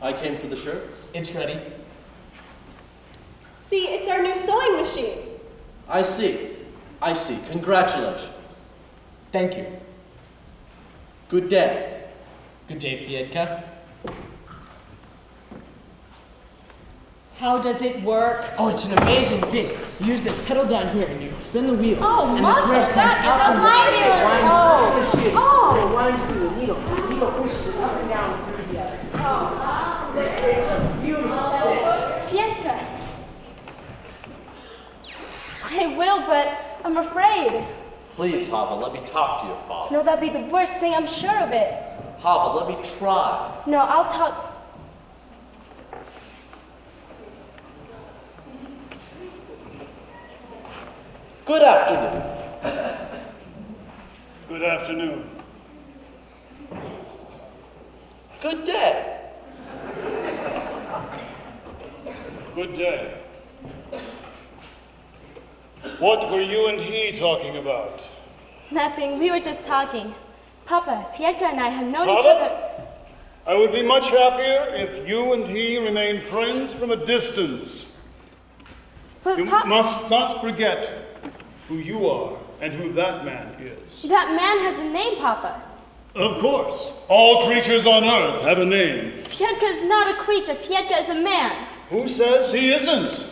I came for the shirt. It's ready. See, it's our new sewing machine. I see. Congratulations. Thank you. Good day. Good day, Fietka. How does it work? Oh, it's an amazing thing. You use this pedal down here and you can spin the wheel. Oh, and Macho, the thread that comes is up and amazing. down. Oh. It winds through the needle. The needle pushes it up and down through the other. That creates a beautiful stitch. Fietka. I will, but I'm afraid. Please, Hava, let me talk to your father. No, that'd be the worst thing, I'm sure of it. Hava, let me try. No, I'll talk. Good afternoon. Good afternoon. Good day. Good day. What were you and he talking about? Nothing, we were just talking. Papa, Fietka and I have known each Papa? other. I would be much happier if you and he remained friends from a distance. But You Papa, must not forget who you are and who that man is. that man has a name, Papa. Of course, all creatures on earth have a name. Fietka is not a creature, Fietka is a man. Who says he isn't?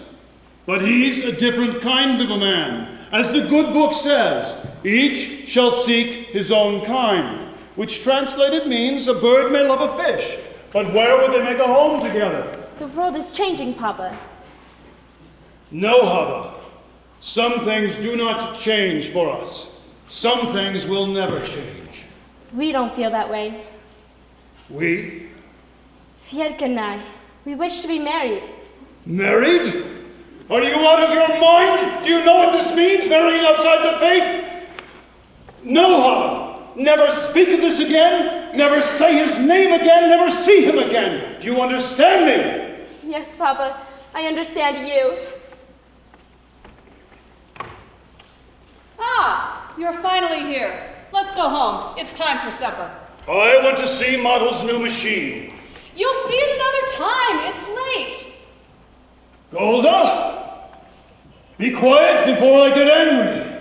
But he's a different kind of a man. As the good book says, each shall seek his own kind, which translated means a bird may love a fish, but where would they make a home together? The world is changing, Papa. No, Hava. Some things do not change for us. Some things will never change. We don't feel that way. We? Fierka and I, we wish to be married. Married? Are you out of your mind? Do you know what this means, marrying outside the faith? No, Hava. Never speak of this again. Never say his name again. Never see him again. Do you understand me? Yes, Papa. I understand you. Ah, you're finally here. Let's go home. It's time for supper. I want to see Model's new machine. You'll see it another time. It's late. Golda, be quiet before I get angry.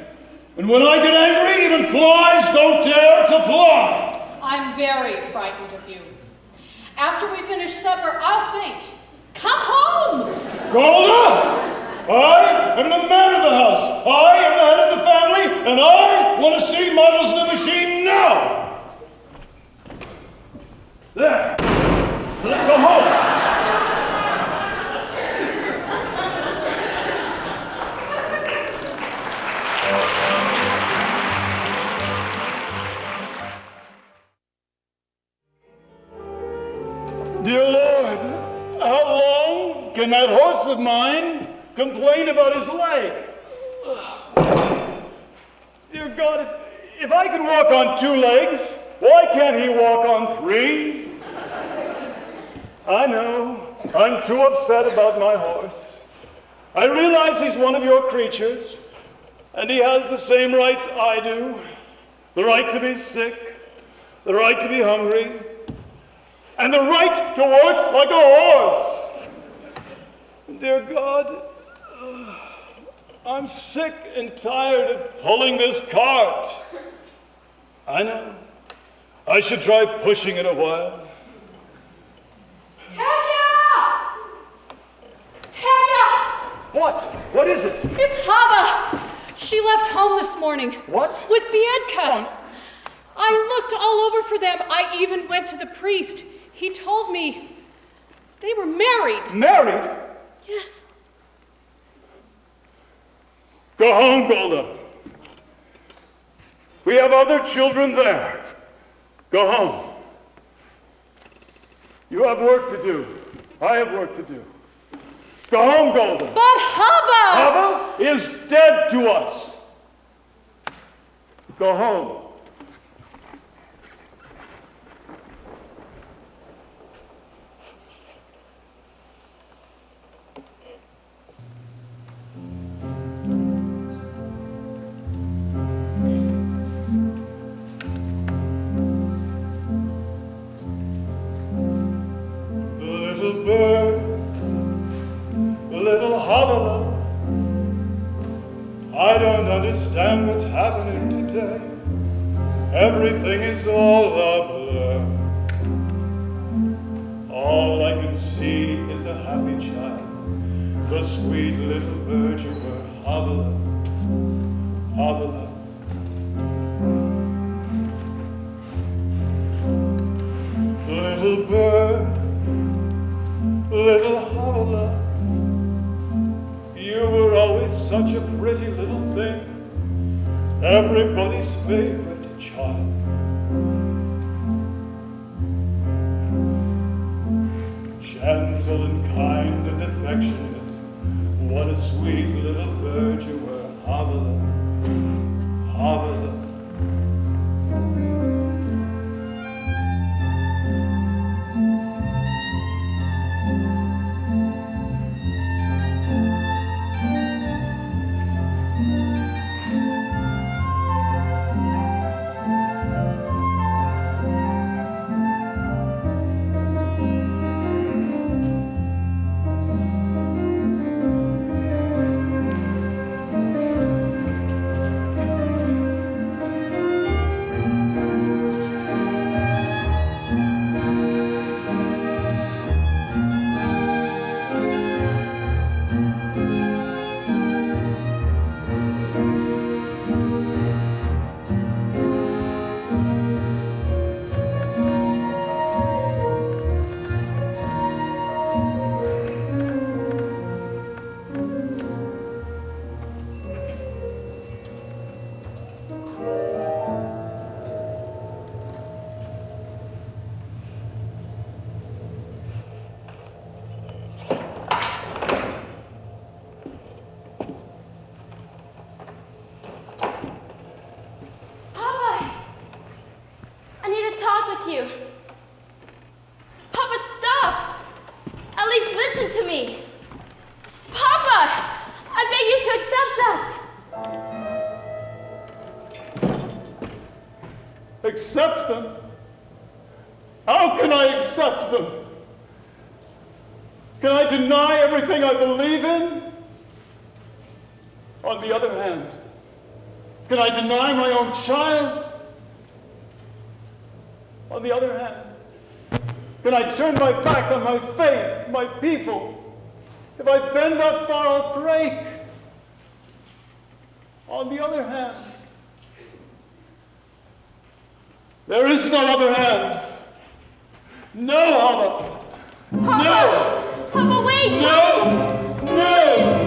And when I get angry, even flies don't dare to fly. I'm very frightened of you. After we finish supper, I'll faint. Come home! Golda, I am the man of the house. I am the head of the family, and I want to see Model's new machine now. There. Let's go home. Dear Lord, how long can that horse of mine complain about his leg? Dear God, if I can walk on 2 legs, why can't he walk on 3? I know, I'm too upset about my horse. I realize he's one of your creatures, and he has the same rights I do. The right to be sick, the right to be hungry, and the right to work like a horse. Dear God, I'm sick and tired of pulling this cart. I know. I should try pushing it a while. Tanya! Tanya! What? What is it? It's Hava. She left home this morning. What? With Biedka. I looked all over for them. I even went to the priest. He told me they were married. Married? Yes. Go home, Golda. We have other children there. Go home. You have work to do. I have work to do. Go home, Golda. But Hava! Hava is dead to us. Go home. I don't understand what's happening today. Everything is all a blur. All I can see is a happy child, the sweet little bird you were, Havila, Havila. Little bird, little Havila, you were always such a pretty little thing, everybody's favorite child. Gentle and kind and affectionate, what a sweet little bird you were, Havila, Havila. accept them? How can I accept them? Can I deny everything I believe in? On the other hand, can I deny my own child? On the other hand, can I turn my back on my faith, my people? If I bend that far, I'll break. On the other hand, there is no other hand. No, Hama. No. Hama, wait. No. No.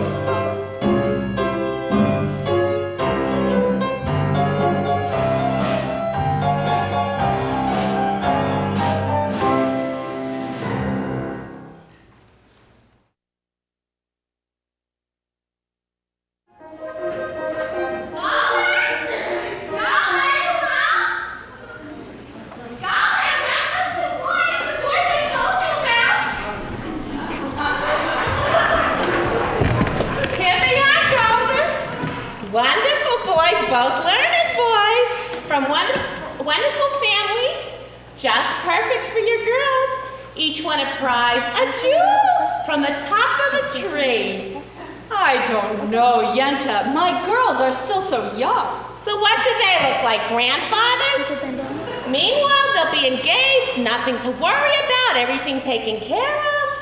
Both learned boys from wonderful families, just perfect for your girls. Each one a prize, a jewel from the top of the tree. I don't know, Yenta. My girls are still so young. So what do they look like, grandfathers? Meanwhile, they'll be engaged, nothing to worry about, everything taken care of.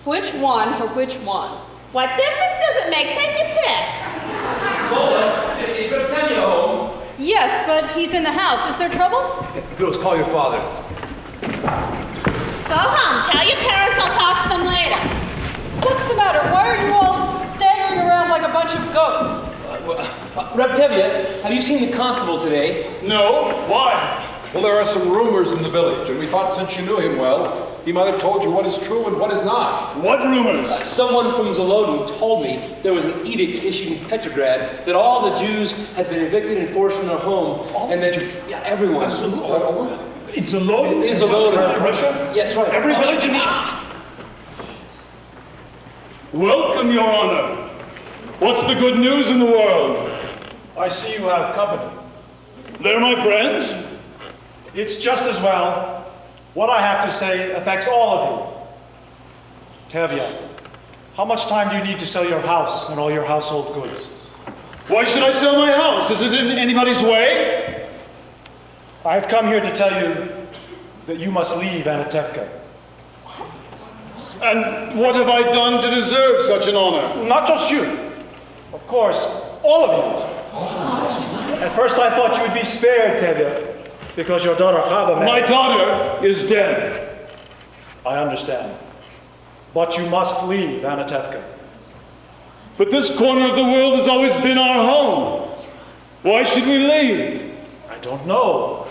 Which one for which one? What difference does it make? Take your pick. Lola, is Reptania home? Yes, but he's in the house. Is there trouble? Girls, call your father. Go home. Tell your parents I'll talk to them later. What's the matter? Why are you all staggering around like a bunch of goats? Reptania, have you seen the constable today? No. Why? Well, there are some rumors in the village, and we thought since you knew him well, he might have told you what is true and what is not. What rumors? Someone from Enomoto told me there was an edict issued in Petrograd that all the Jews had been evicted and forced from their home, and that everyone. It's Enomoto? It's Enomoto. Russia? Yes, right. Every village in Welcome, Your Honor. What's the good news in the world? I see you have company. They're my friends. It's just as well. What I have to say affects all of you. Tevye, how much time do you need to sell your house and all your household goods? Why should I sell my house? Is it in anybody's way? I've come here to tell you that you must leave Anatevka. And what have I done to deserve such an honor? Not just you. Of course, all of you. At first I thought you would be spared, Tevye, because your daughter Chava... My daughter is dead. I understand. But you must leave Anatevka. But this corner of the world has always been our home. Why should we leave? I don't know.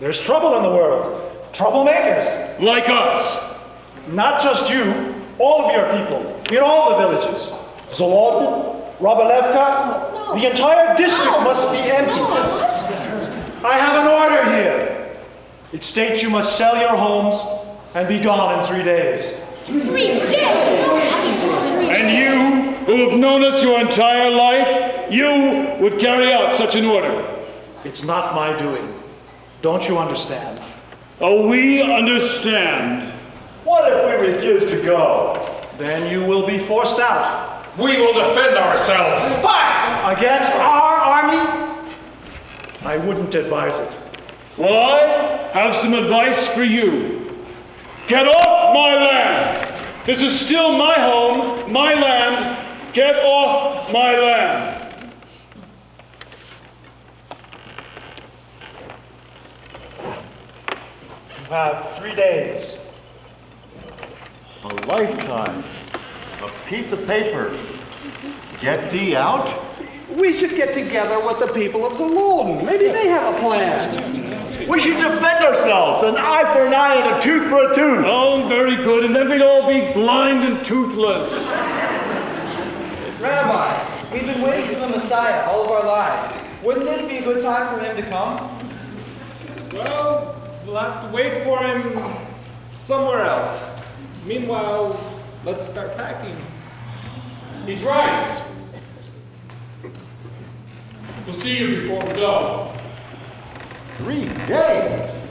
There's trouble in the world. Troublemakers. Like us. Not just you, all of your people, in all the villages. Zolod, Rabalevka, the entire district must be empty. I have an order here. It states you must sell your homes and be gone in 3 days. 3 days? And you, who have known us your entire life, you would carry out such an order. It's not my doing. Don't you understand? Oh, we understand. What if we refuse to go? Then you will be forced out. We will defend ourselves. Fight against our army? I wouldn't advise it. Well, I have some advice for you. Get off my land. This is still my home, my land. Get off my land. You have 3 days. A lifetime. A piece of paper. Get thee out? We should get together with the people of Zolod. Maybe they have a plan. We should defend ourselves. An eye for an eye and a tooth for a tooth. Oh, very good. And then we'd all be blind and toothless. Rabbi, we've been waiting for the Messiah all of our lives. Wouldn't this be a good time for him to come? Well, we'll have to wait for him somewhere else. Meanwhile, let's start packing. He's right. We'll see you before we go. 3 days?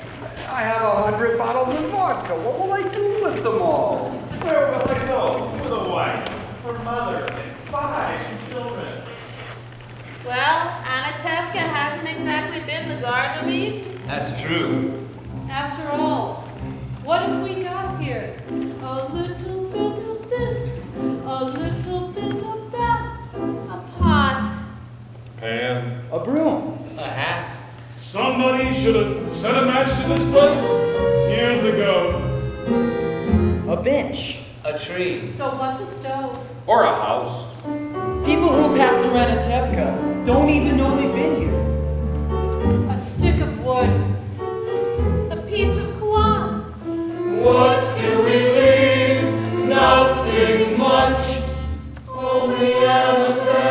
I have 100 bottles of vodka. What will I do with them all? Where will I go? With a wife, her mother, and 5 children. Well, Anatevka hasn't exactly been the garden of Eden. That's true. After all, what have we got here? A little bit of this, a little bit of that. A pot. Pan. A broom. A hat. Somebody should have set a match to this place years ago. A bench. A tree. So what's a stove? Or a house. People who pass through Anatevka don't even know they've been here. A stick of wood. A piece of cloth. What do we leave? Nothing much. Only Anatevka.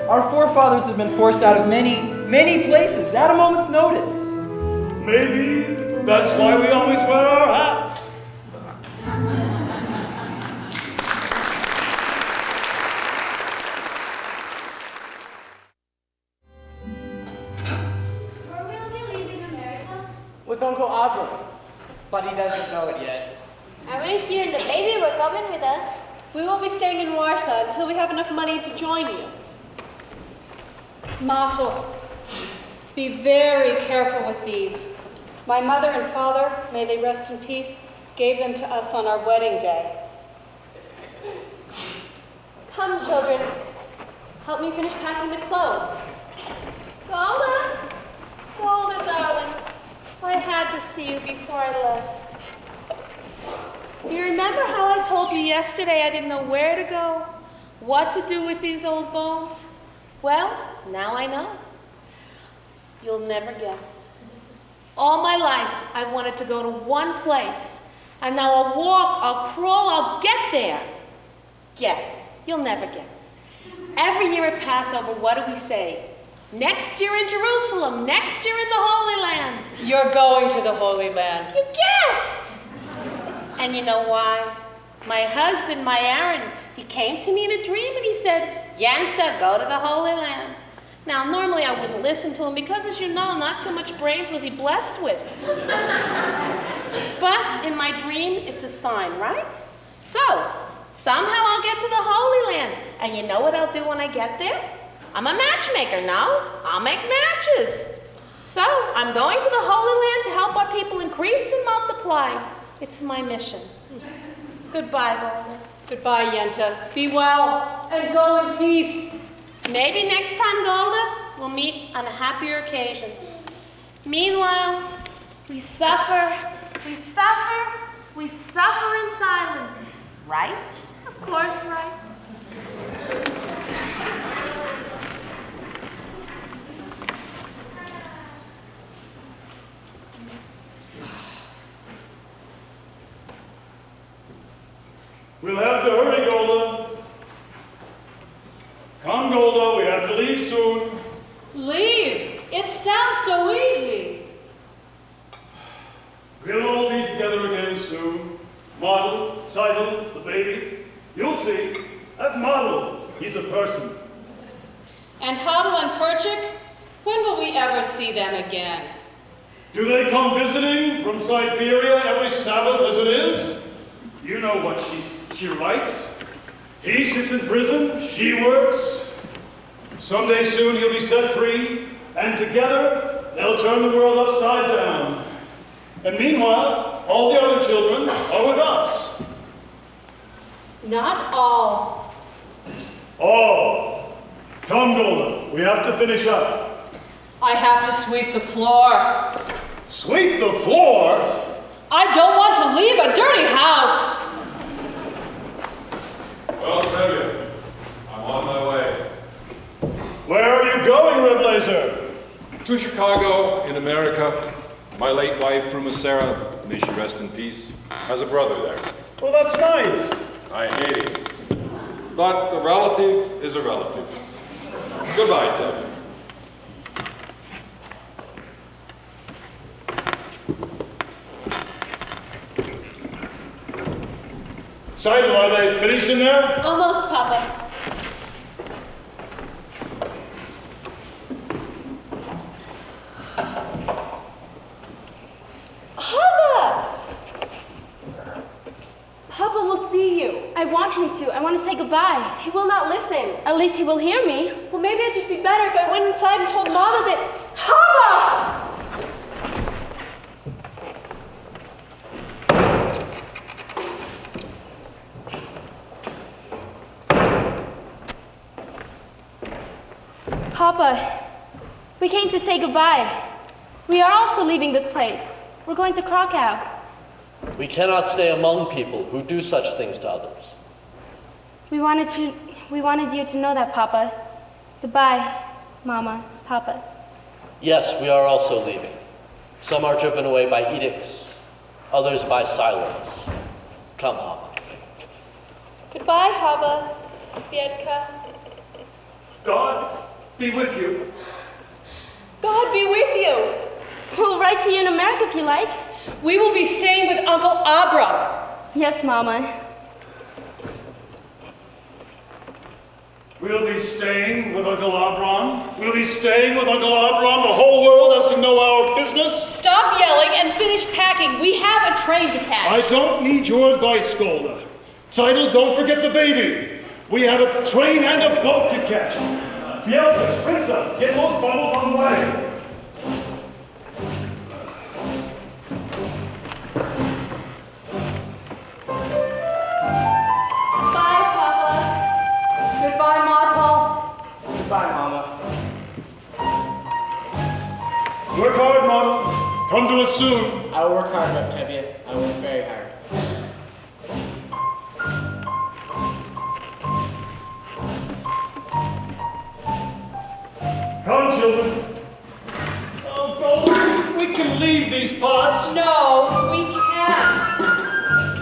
Our forefathers have been forced out of many, many places at a moment's notice. Maybe that's why we always wear our hats. Where will we leave in America? With Uncle Abram. But he doesn't know it yet. I wish you and the baby were coming with us. We won't be staying in Warsaw until we have enough money to join you. Motto, be very careful with these. My mother and father, may they rest in peace, gave them to us on our wedding day. Come, children. Help me finish packing the clothes. Golda? Golda, darling. I had to see you before I left. You remember how I told you yesterday I didn't know where to go, what to do with these old bones? Well, now I know. You'll never guess. All my life, I've wanted to go to one place, and now I'll walk, I'll crawl, I'll get there. Guess. You'll never guess. Every year at Passover, what do we say? Next year in Jerusalem, next year in the Holy Land. You're going to the Holy Land. You guessed! And you know why? My husband, my Aaron, he came to me in a dream and he said, Yenta, go to the Holy Land. Now, normally I wouldn't listen to him because, as you know, not too much brains was he blessed with. But in my dream, it's a sign, right? So, somehow I'll get to the Holy Land. And you know what I'll do when I get there? I'm a matchmaker, no? I'll make matches. So, I'm going to the Holy Land to help our people increase and multiply. It's my mission. Goodbye, Golda. Goodbye, Yenta. Be well and go in peace. Maybe next time, Golda, we'll meet on a happier occasion. Meanwhile, we suffer, we suffer, we suffer in silence. Right? Of course, right. We'll have to hurry, Golda. Come, Golda, we have to leave soon. Leave? It sounds so easy. We'll all be Model, Seidel, the baby. You'll see. That Model, he's a person. And Hodel and Perchik, when will we ever see them again? Do they come visiting from Siberia every Sabbath as it is? You know what she writes. He sits in prison, she works. Someday soon he'll be set free, and together they'll turn the world upside down. And meanwhile, all the other children are with us. Not all. All. Come, Golda, we have to finish up. I have to sweep the floor. Sweep the floor? I don't want to leave a dirty house. Well, Tevye, I'm on my way. Where are you going, Red Blazer? To Chicago, in America. My late wife, Fru Sarah, may she rest in peace, has a brother there. Well, that's nice. I hate him. But a relative is a relative. Goodbye, Tevye. Seidel, are they finished in there? Almost, Papa. Papa will see you. I want him to. I want to say goodbye. He will not listen. At least he will hear me. Well, maybe it'd just be better if I went inside and told Mama that... Papa! Papa, we came to say goodbye. We are also leaving this place. We're going to Krakow. We cannot stay among people who do such things to others. We wanted you to know that, Papa. Goodbye, Mama, Papa. Yes, we are also leaving. Some are driven away by edicts, others by silence. Come, Hava. Goodbye, Hava, Viedka. God be with you. God be with you. We'll write to you in America if you like. We will be staying with Uncle Abram. Yes, Mama. We'll be staying with Uncle Abram. We'll be staying with Uncle Abram. The whole world has to know our business. Stop yelling and finish packing. We have a train to catch. I don't need your advice, Golda. Seidel, don't forget the baby. We have a train and a boat to catch. Bielka, Spritzer, get those bottles on the way. Goodbye, Matel. Goodbye, Mama. Work hard, Model. Come to us soon. I will work hard, Reb Tevye. I will work very hard. Come, children. Oh, Golda, we can leave these pots. No, we can't.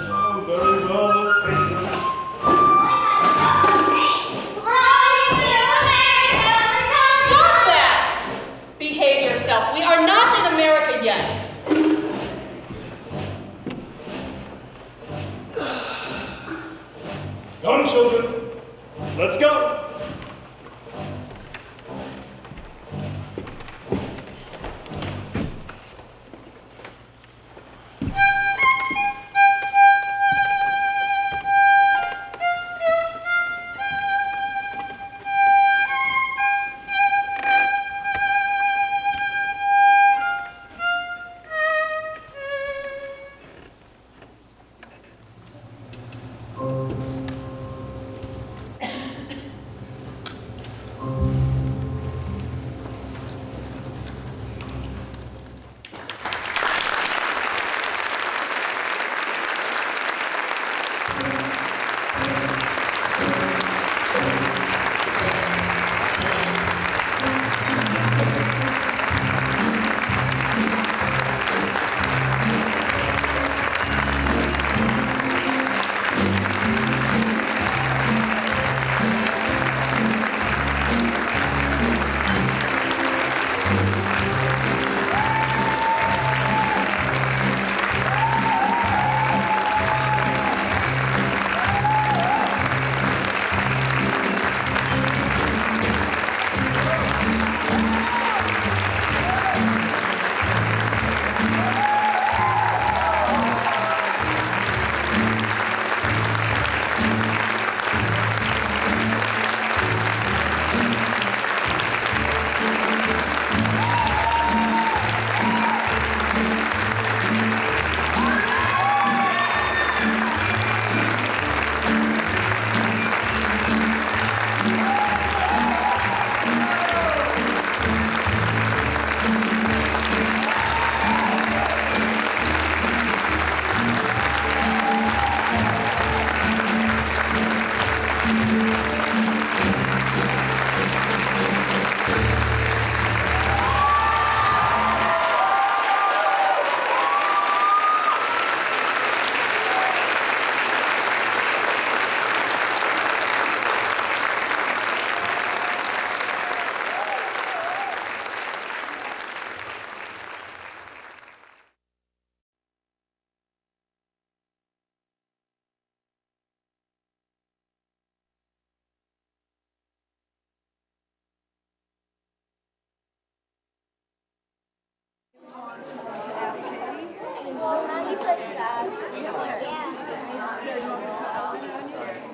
Oh, very well. Let's take them. Stop that! Behave yourself. We are not in America yet. Come, children. Let's go.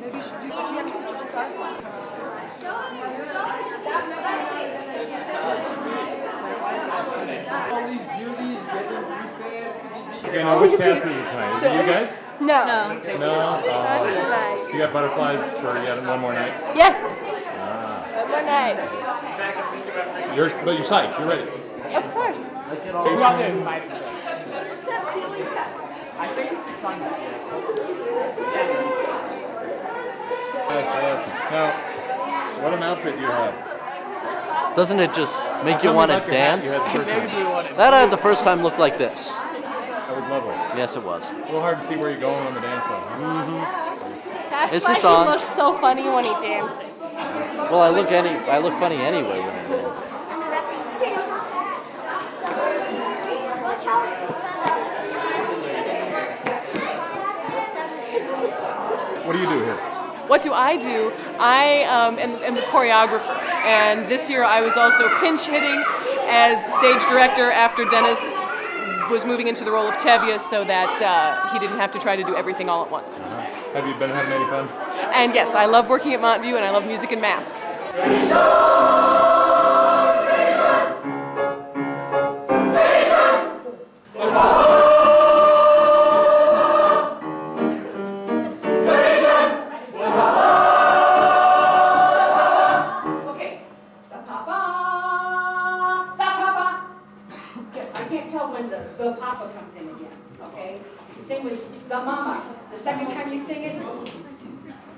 Maybe you should do what you have to put your scarf on. Okay, now which cast is it tonight? Is it you guys? No. No? Not tonight. You got butterflies for yet one more night? Yes. Ah. One more night. But you're psyched, you're ready. Of course. I think it's a Sunday. Now, what an outfit you have. Doesn't it just make you Tell me want to about your hat dance? you had the first time. That I had the first time looked like this. That was lovely. Yes, it was. A little hard to see where you're going on the dance floor. That's Is why this on? he looks so funny when he dances. Well, I look funny anyway when I dance. What do you do here? What do? I am the choreographer, and this year I was also pinch hitting as stage director after Dennis was moving into the role of Tevye so that he didn't have to try to do everything all at once. Have you been having any fun? And yes, I love working at Montview and I love music and Masque. The papa comes in again, okay? Same with the mama. The second time you sing it,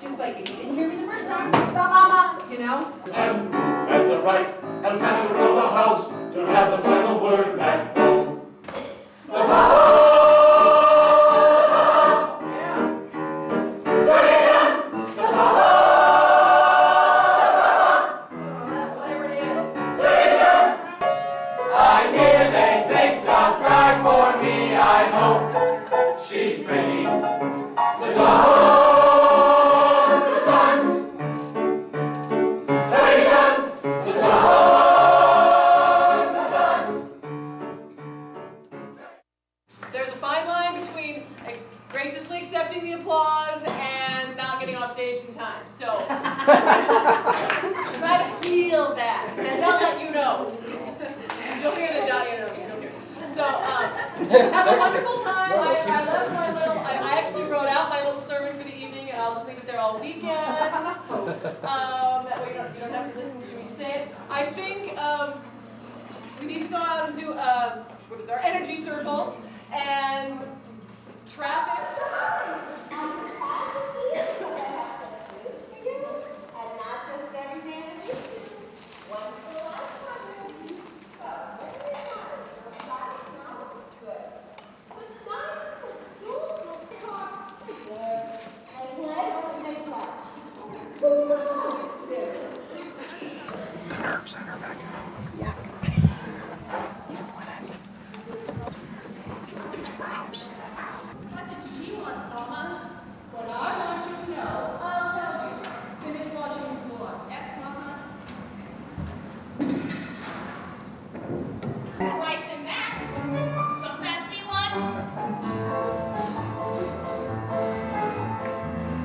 just like if you didn't hear me the first time, the mama, you know? And who has the right, as master of the house, to have the final word at home? The papa! There's a fine line between graciously accepting the applause and not getting off stage in time. So try to feel that, and they'll let you know. You'll hear the dot, you'll hear. So have a wonderful time. I left my little. I actually wrote out my little sermon for the evening, and I'll just leave it there all weekend. That way you don't have to listen to me say it. I think we need to go out and do what is our energy circle. And traffic. The nerve center back. Yeah. What did she want, Mama? What I want you to know, I'll tell you. Finish washing the floor. Yes, Mama? More right than that. Don't ask me what.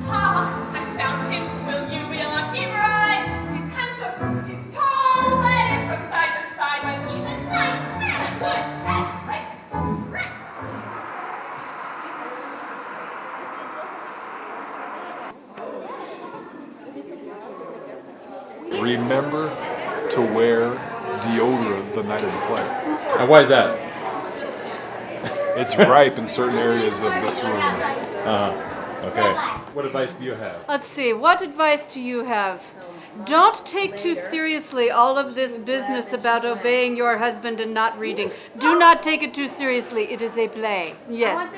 Papa, I found him. Will you be a lucky bride? He's handsome, he's tall, that is from side to side, but he's a nice man, a good catch, right? Remember to wear deodorant the night of the play. Now, why is that? It's ripe in certain areas of this room. Okay. What advice do you have? Let's see, what advice do you have? Don't take too seriously all of this business about obeying your husband and not reading. Do not take it too seriously. It is a play. Yes.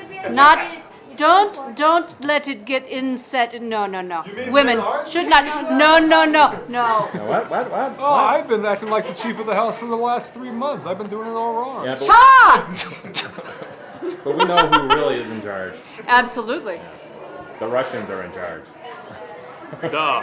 Don't let it get inset. No. Women should not. No. What? Oh, I've been acting like the chief of the house for the last 3 months. I've been doing it all wrong. Yeah, Cha! But we know who really is in charge. Absolutely. The Russians are in charge. Duh.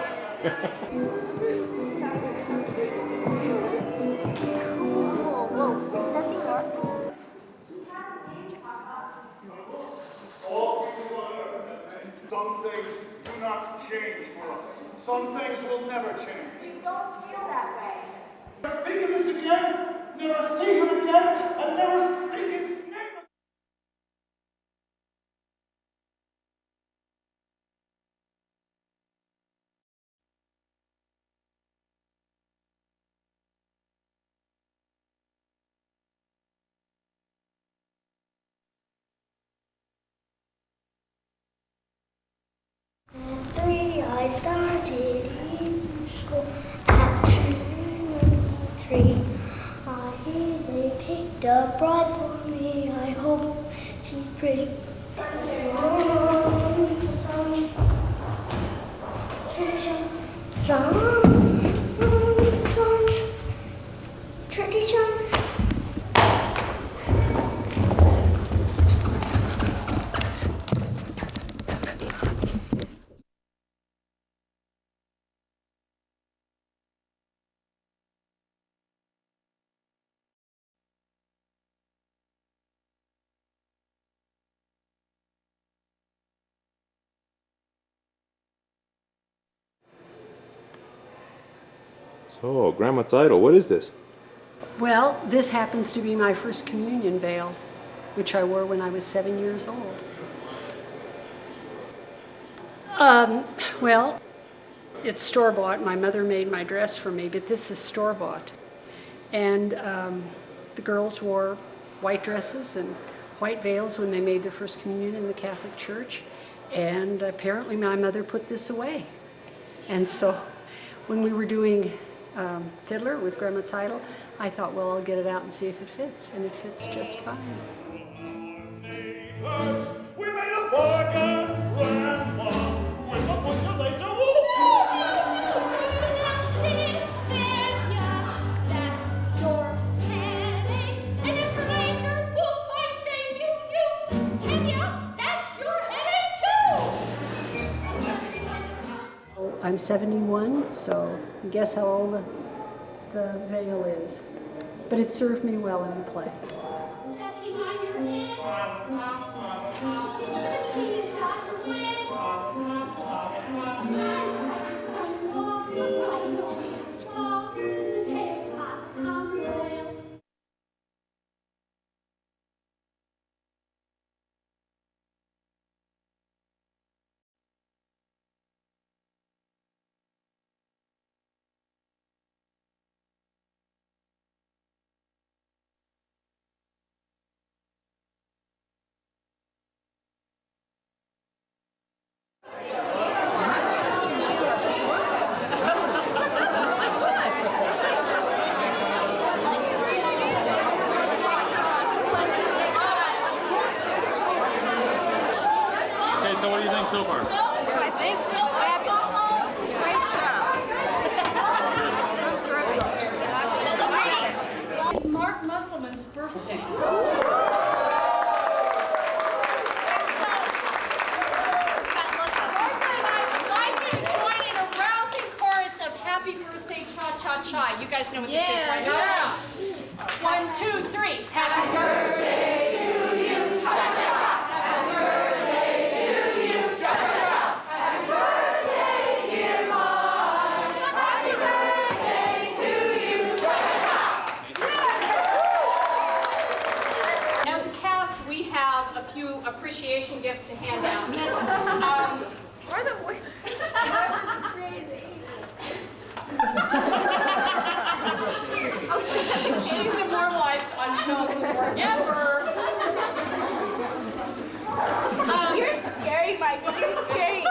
You don't feel that way. Speak of this again, never see him again, and never speak his name. At 3, I started in school. At 3, they picked a bride for me. I hope she's pretty. Tradition. So, Grandma Tidal, what is this? Well, this happens to be my first communion veil, which I wore when I was 7 years old. Well, it's store-bought. My mother made my dress for me, but this is store-bought. And the girls wore white dresses and white veils when they made their first communion in the Catholic Church. And apparently my mother put this away. And so when we were doing Fiddler with Grandma Tidal, I thought, well, I'll get it out and see if it fits, and it fits just fine. We made a bargain, Grandma, with a bunch of lace and wool. I'm 71, so guess how old the veil is. But it served me well in the play. So what do you think so far? I think fabulous. Great job. It's Mark Musselman's birthday. Happy birthday, cha-cha-cha. You guys know what this is, right? Yeah. 1, 2, 3. Happy birthday to you, cha-cha-cha. Happy birthday to you, cha-cha-cha. Happy birthday, dear Mark. Happy birthday to you, cha-cha-cha. As a cast, we have a few appreciation gifts to hand out. Why was crazy? She's immortalized on film forever. You're scary, Michael. You're scary.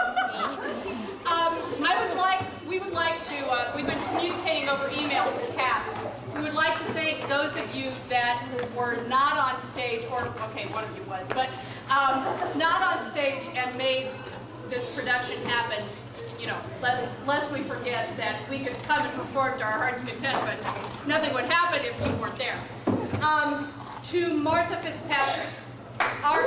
We would like to, we've been communicating over emails and cast. We would like to thank those of you that were not on stage, or, okay, one of you was, but not on stage and made this production happen. You know, lest we forget that we could come and perform to our heart's content, but nothing would happen if you weren't there. To Martha Fitzpatrick, our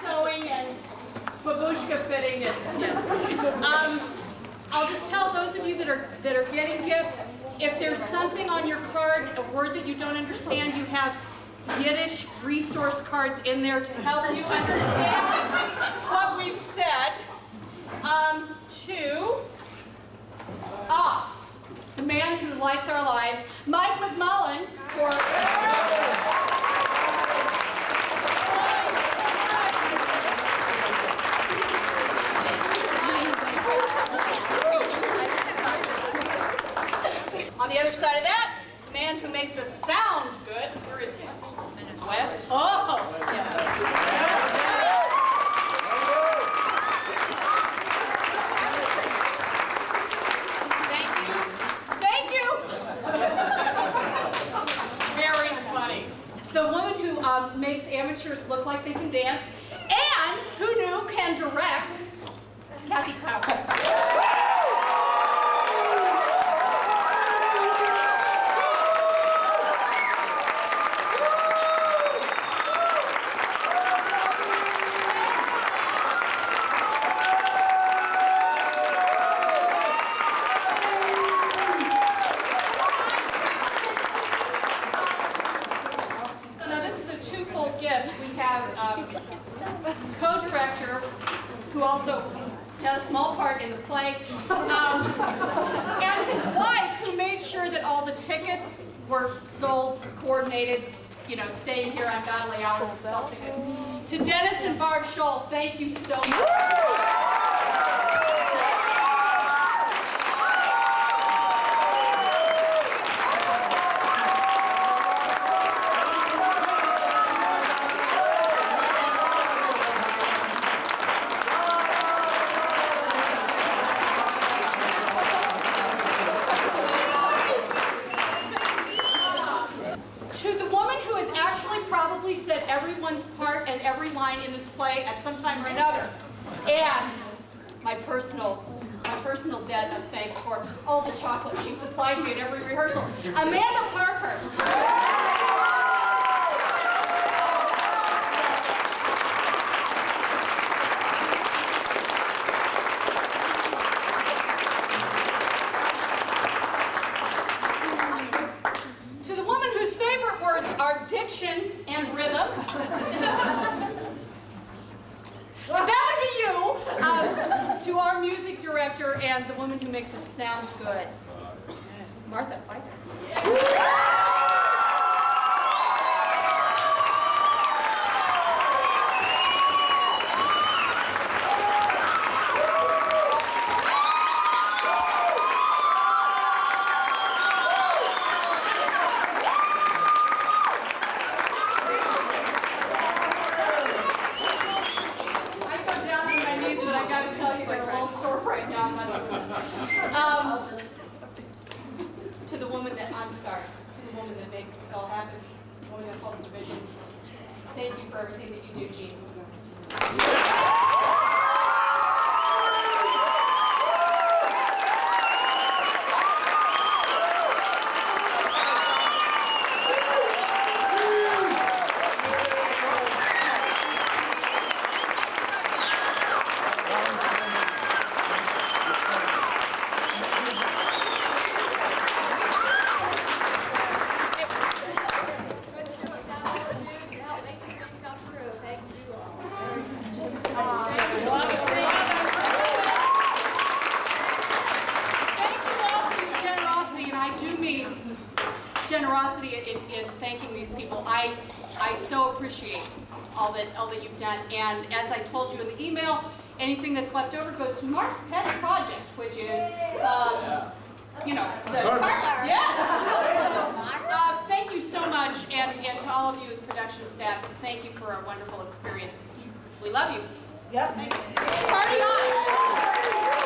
sewing and babushka fitting, and yes. I'll just tell those of you that are getting gifts, if there's something on word that you don't understand, you have Yiddish resource cards in there to help you understand what we've said. The man who lights our lives, Mike McMullen, for on the other side of that, the man who makes us sound good. Where is he? Wes? Oh, yes. Thank you. Very funny. The woman who makes amateurs look like they can dance, and who knew can direct, Kathy Powers. Co-director, who also had a small part in the play, and his wife, who made sure that all the tickets were sold, coordinated, staying here on godly hours to sell tickets. To Dennis and Barb Scholl, thank you so much. Probably said everyone's part and every line in this play at some time or another. And my personal debt of thanks for all the chocolate she supplied me at every rehearsal, Amanda Parkhurst. Our diction and rhythm. That would be you. To our music director and the woman who makes us sound good, Martha Weiser. To the woman that makes this all happen, the woman that holds the vision. Thank you for everything that you do, Jean. Generosity in thanking these people. I so appreciate all that you've done. And as I told you in the email, anything that's left over goes to Mark's pet project, which is, the car. Yes. So, thank you so much, and to all of you, the production staff, thank you for a wonderful experience. We love you. Yep. Thanks. Party on.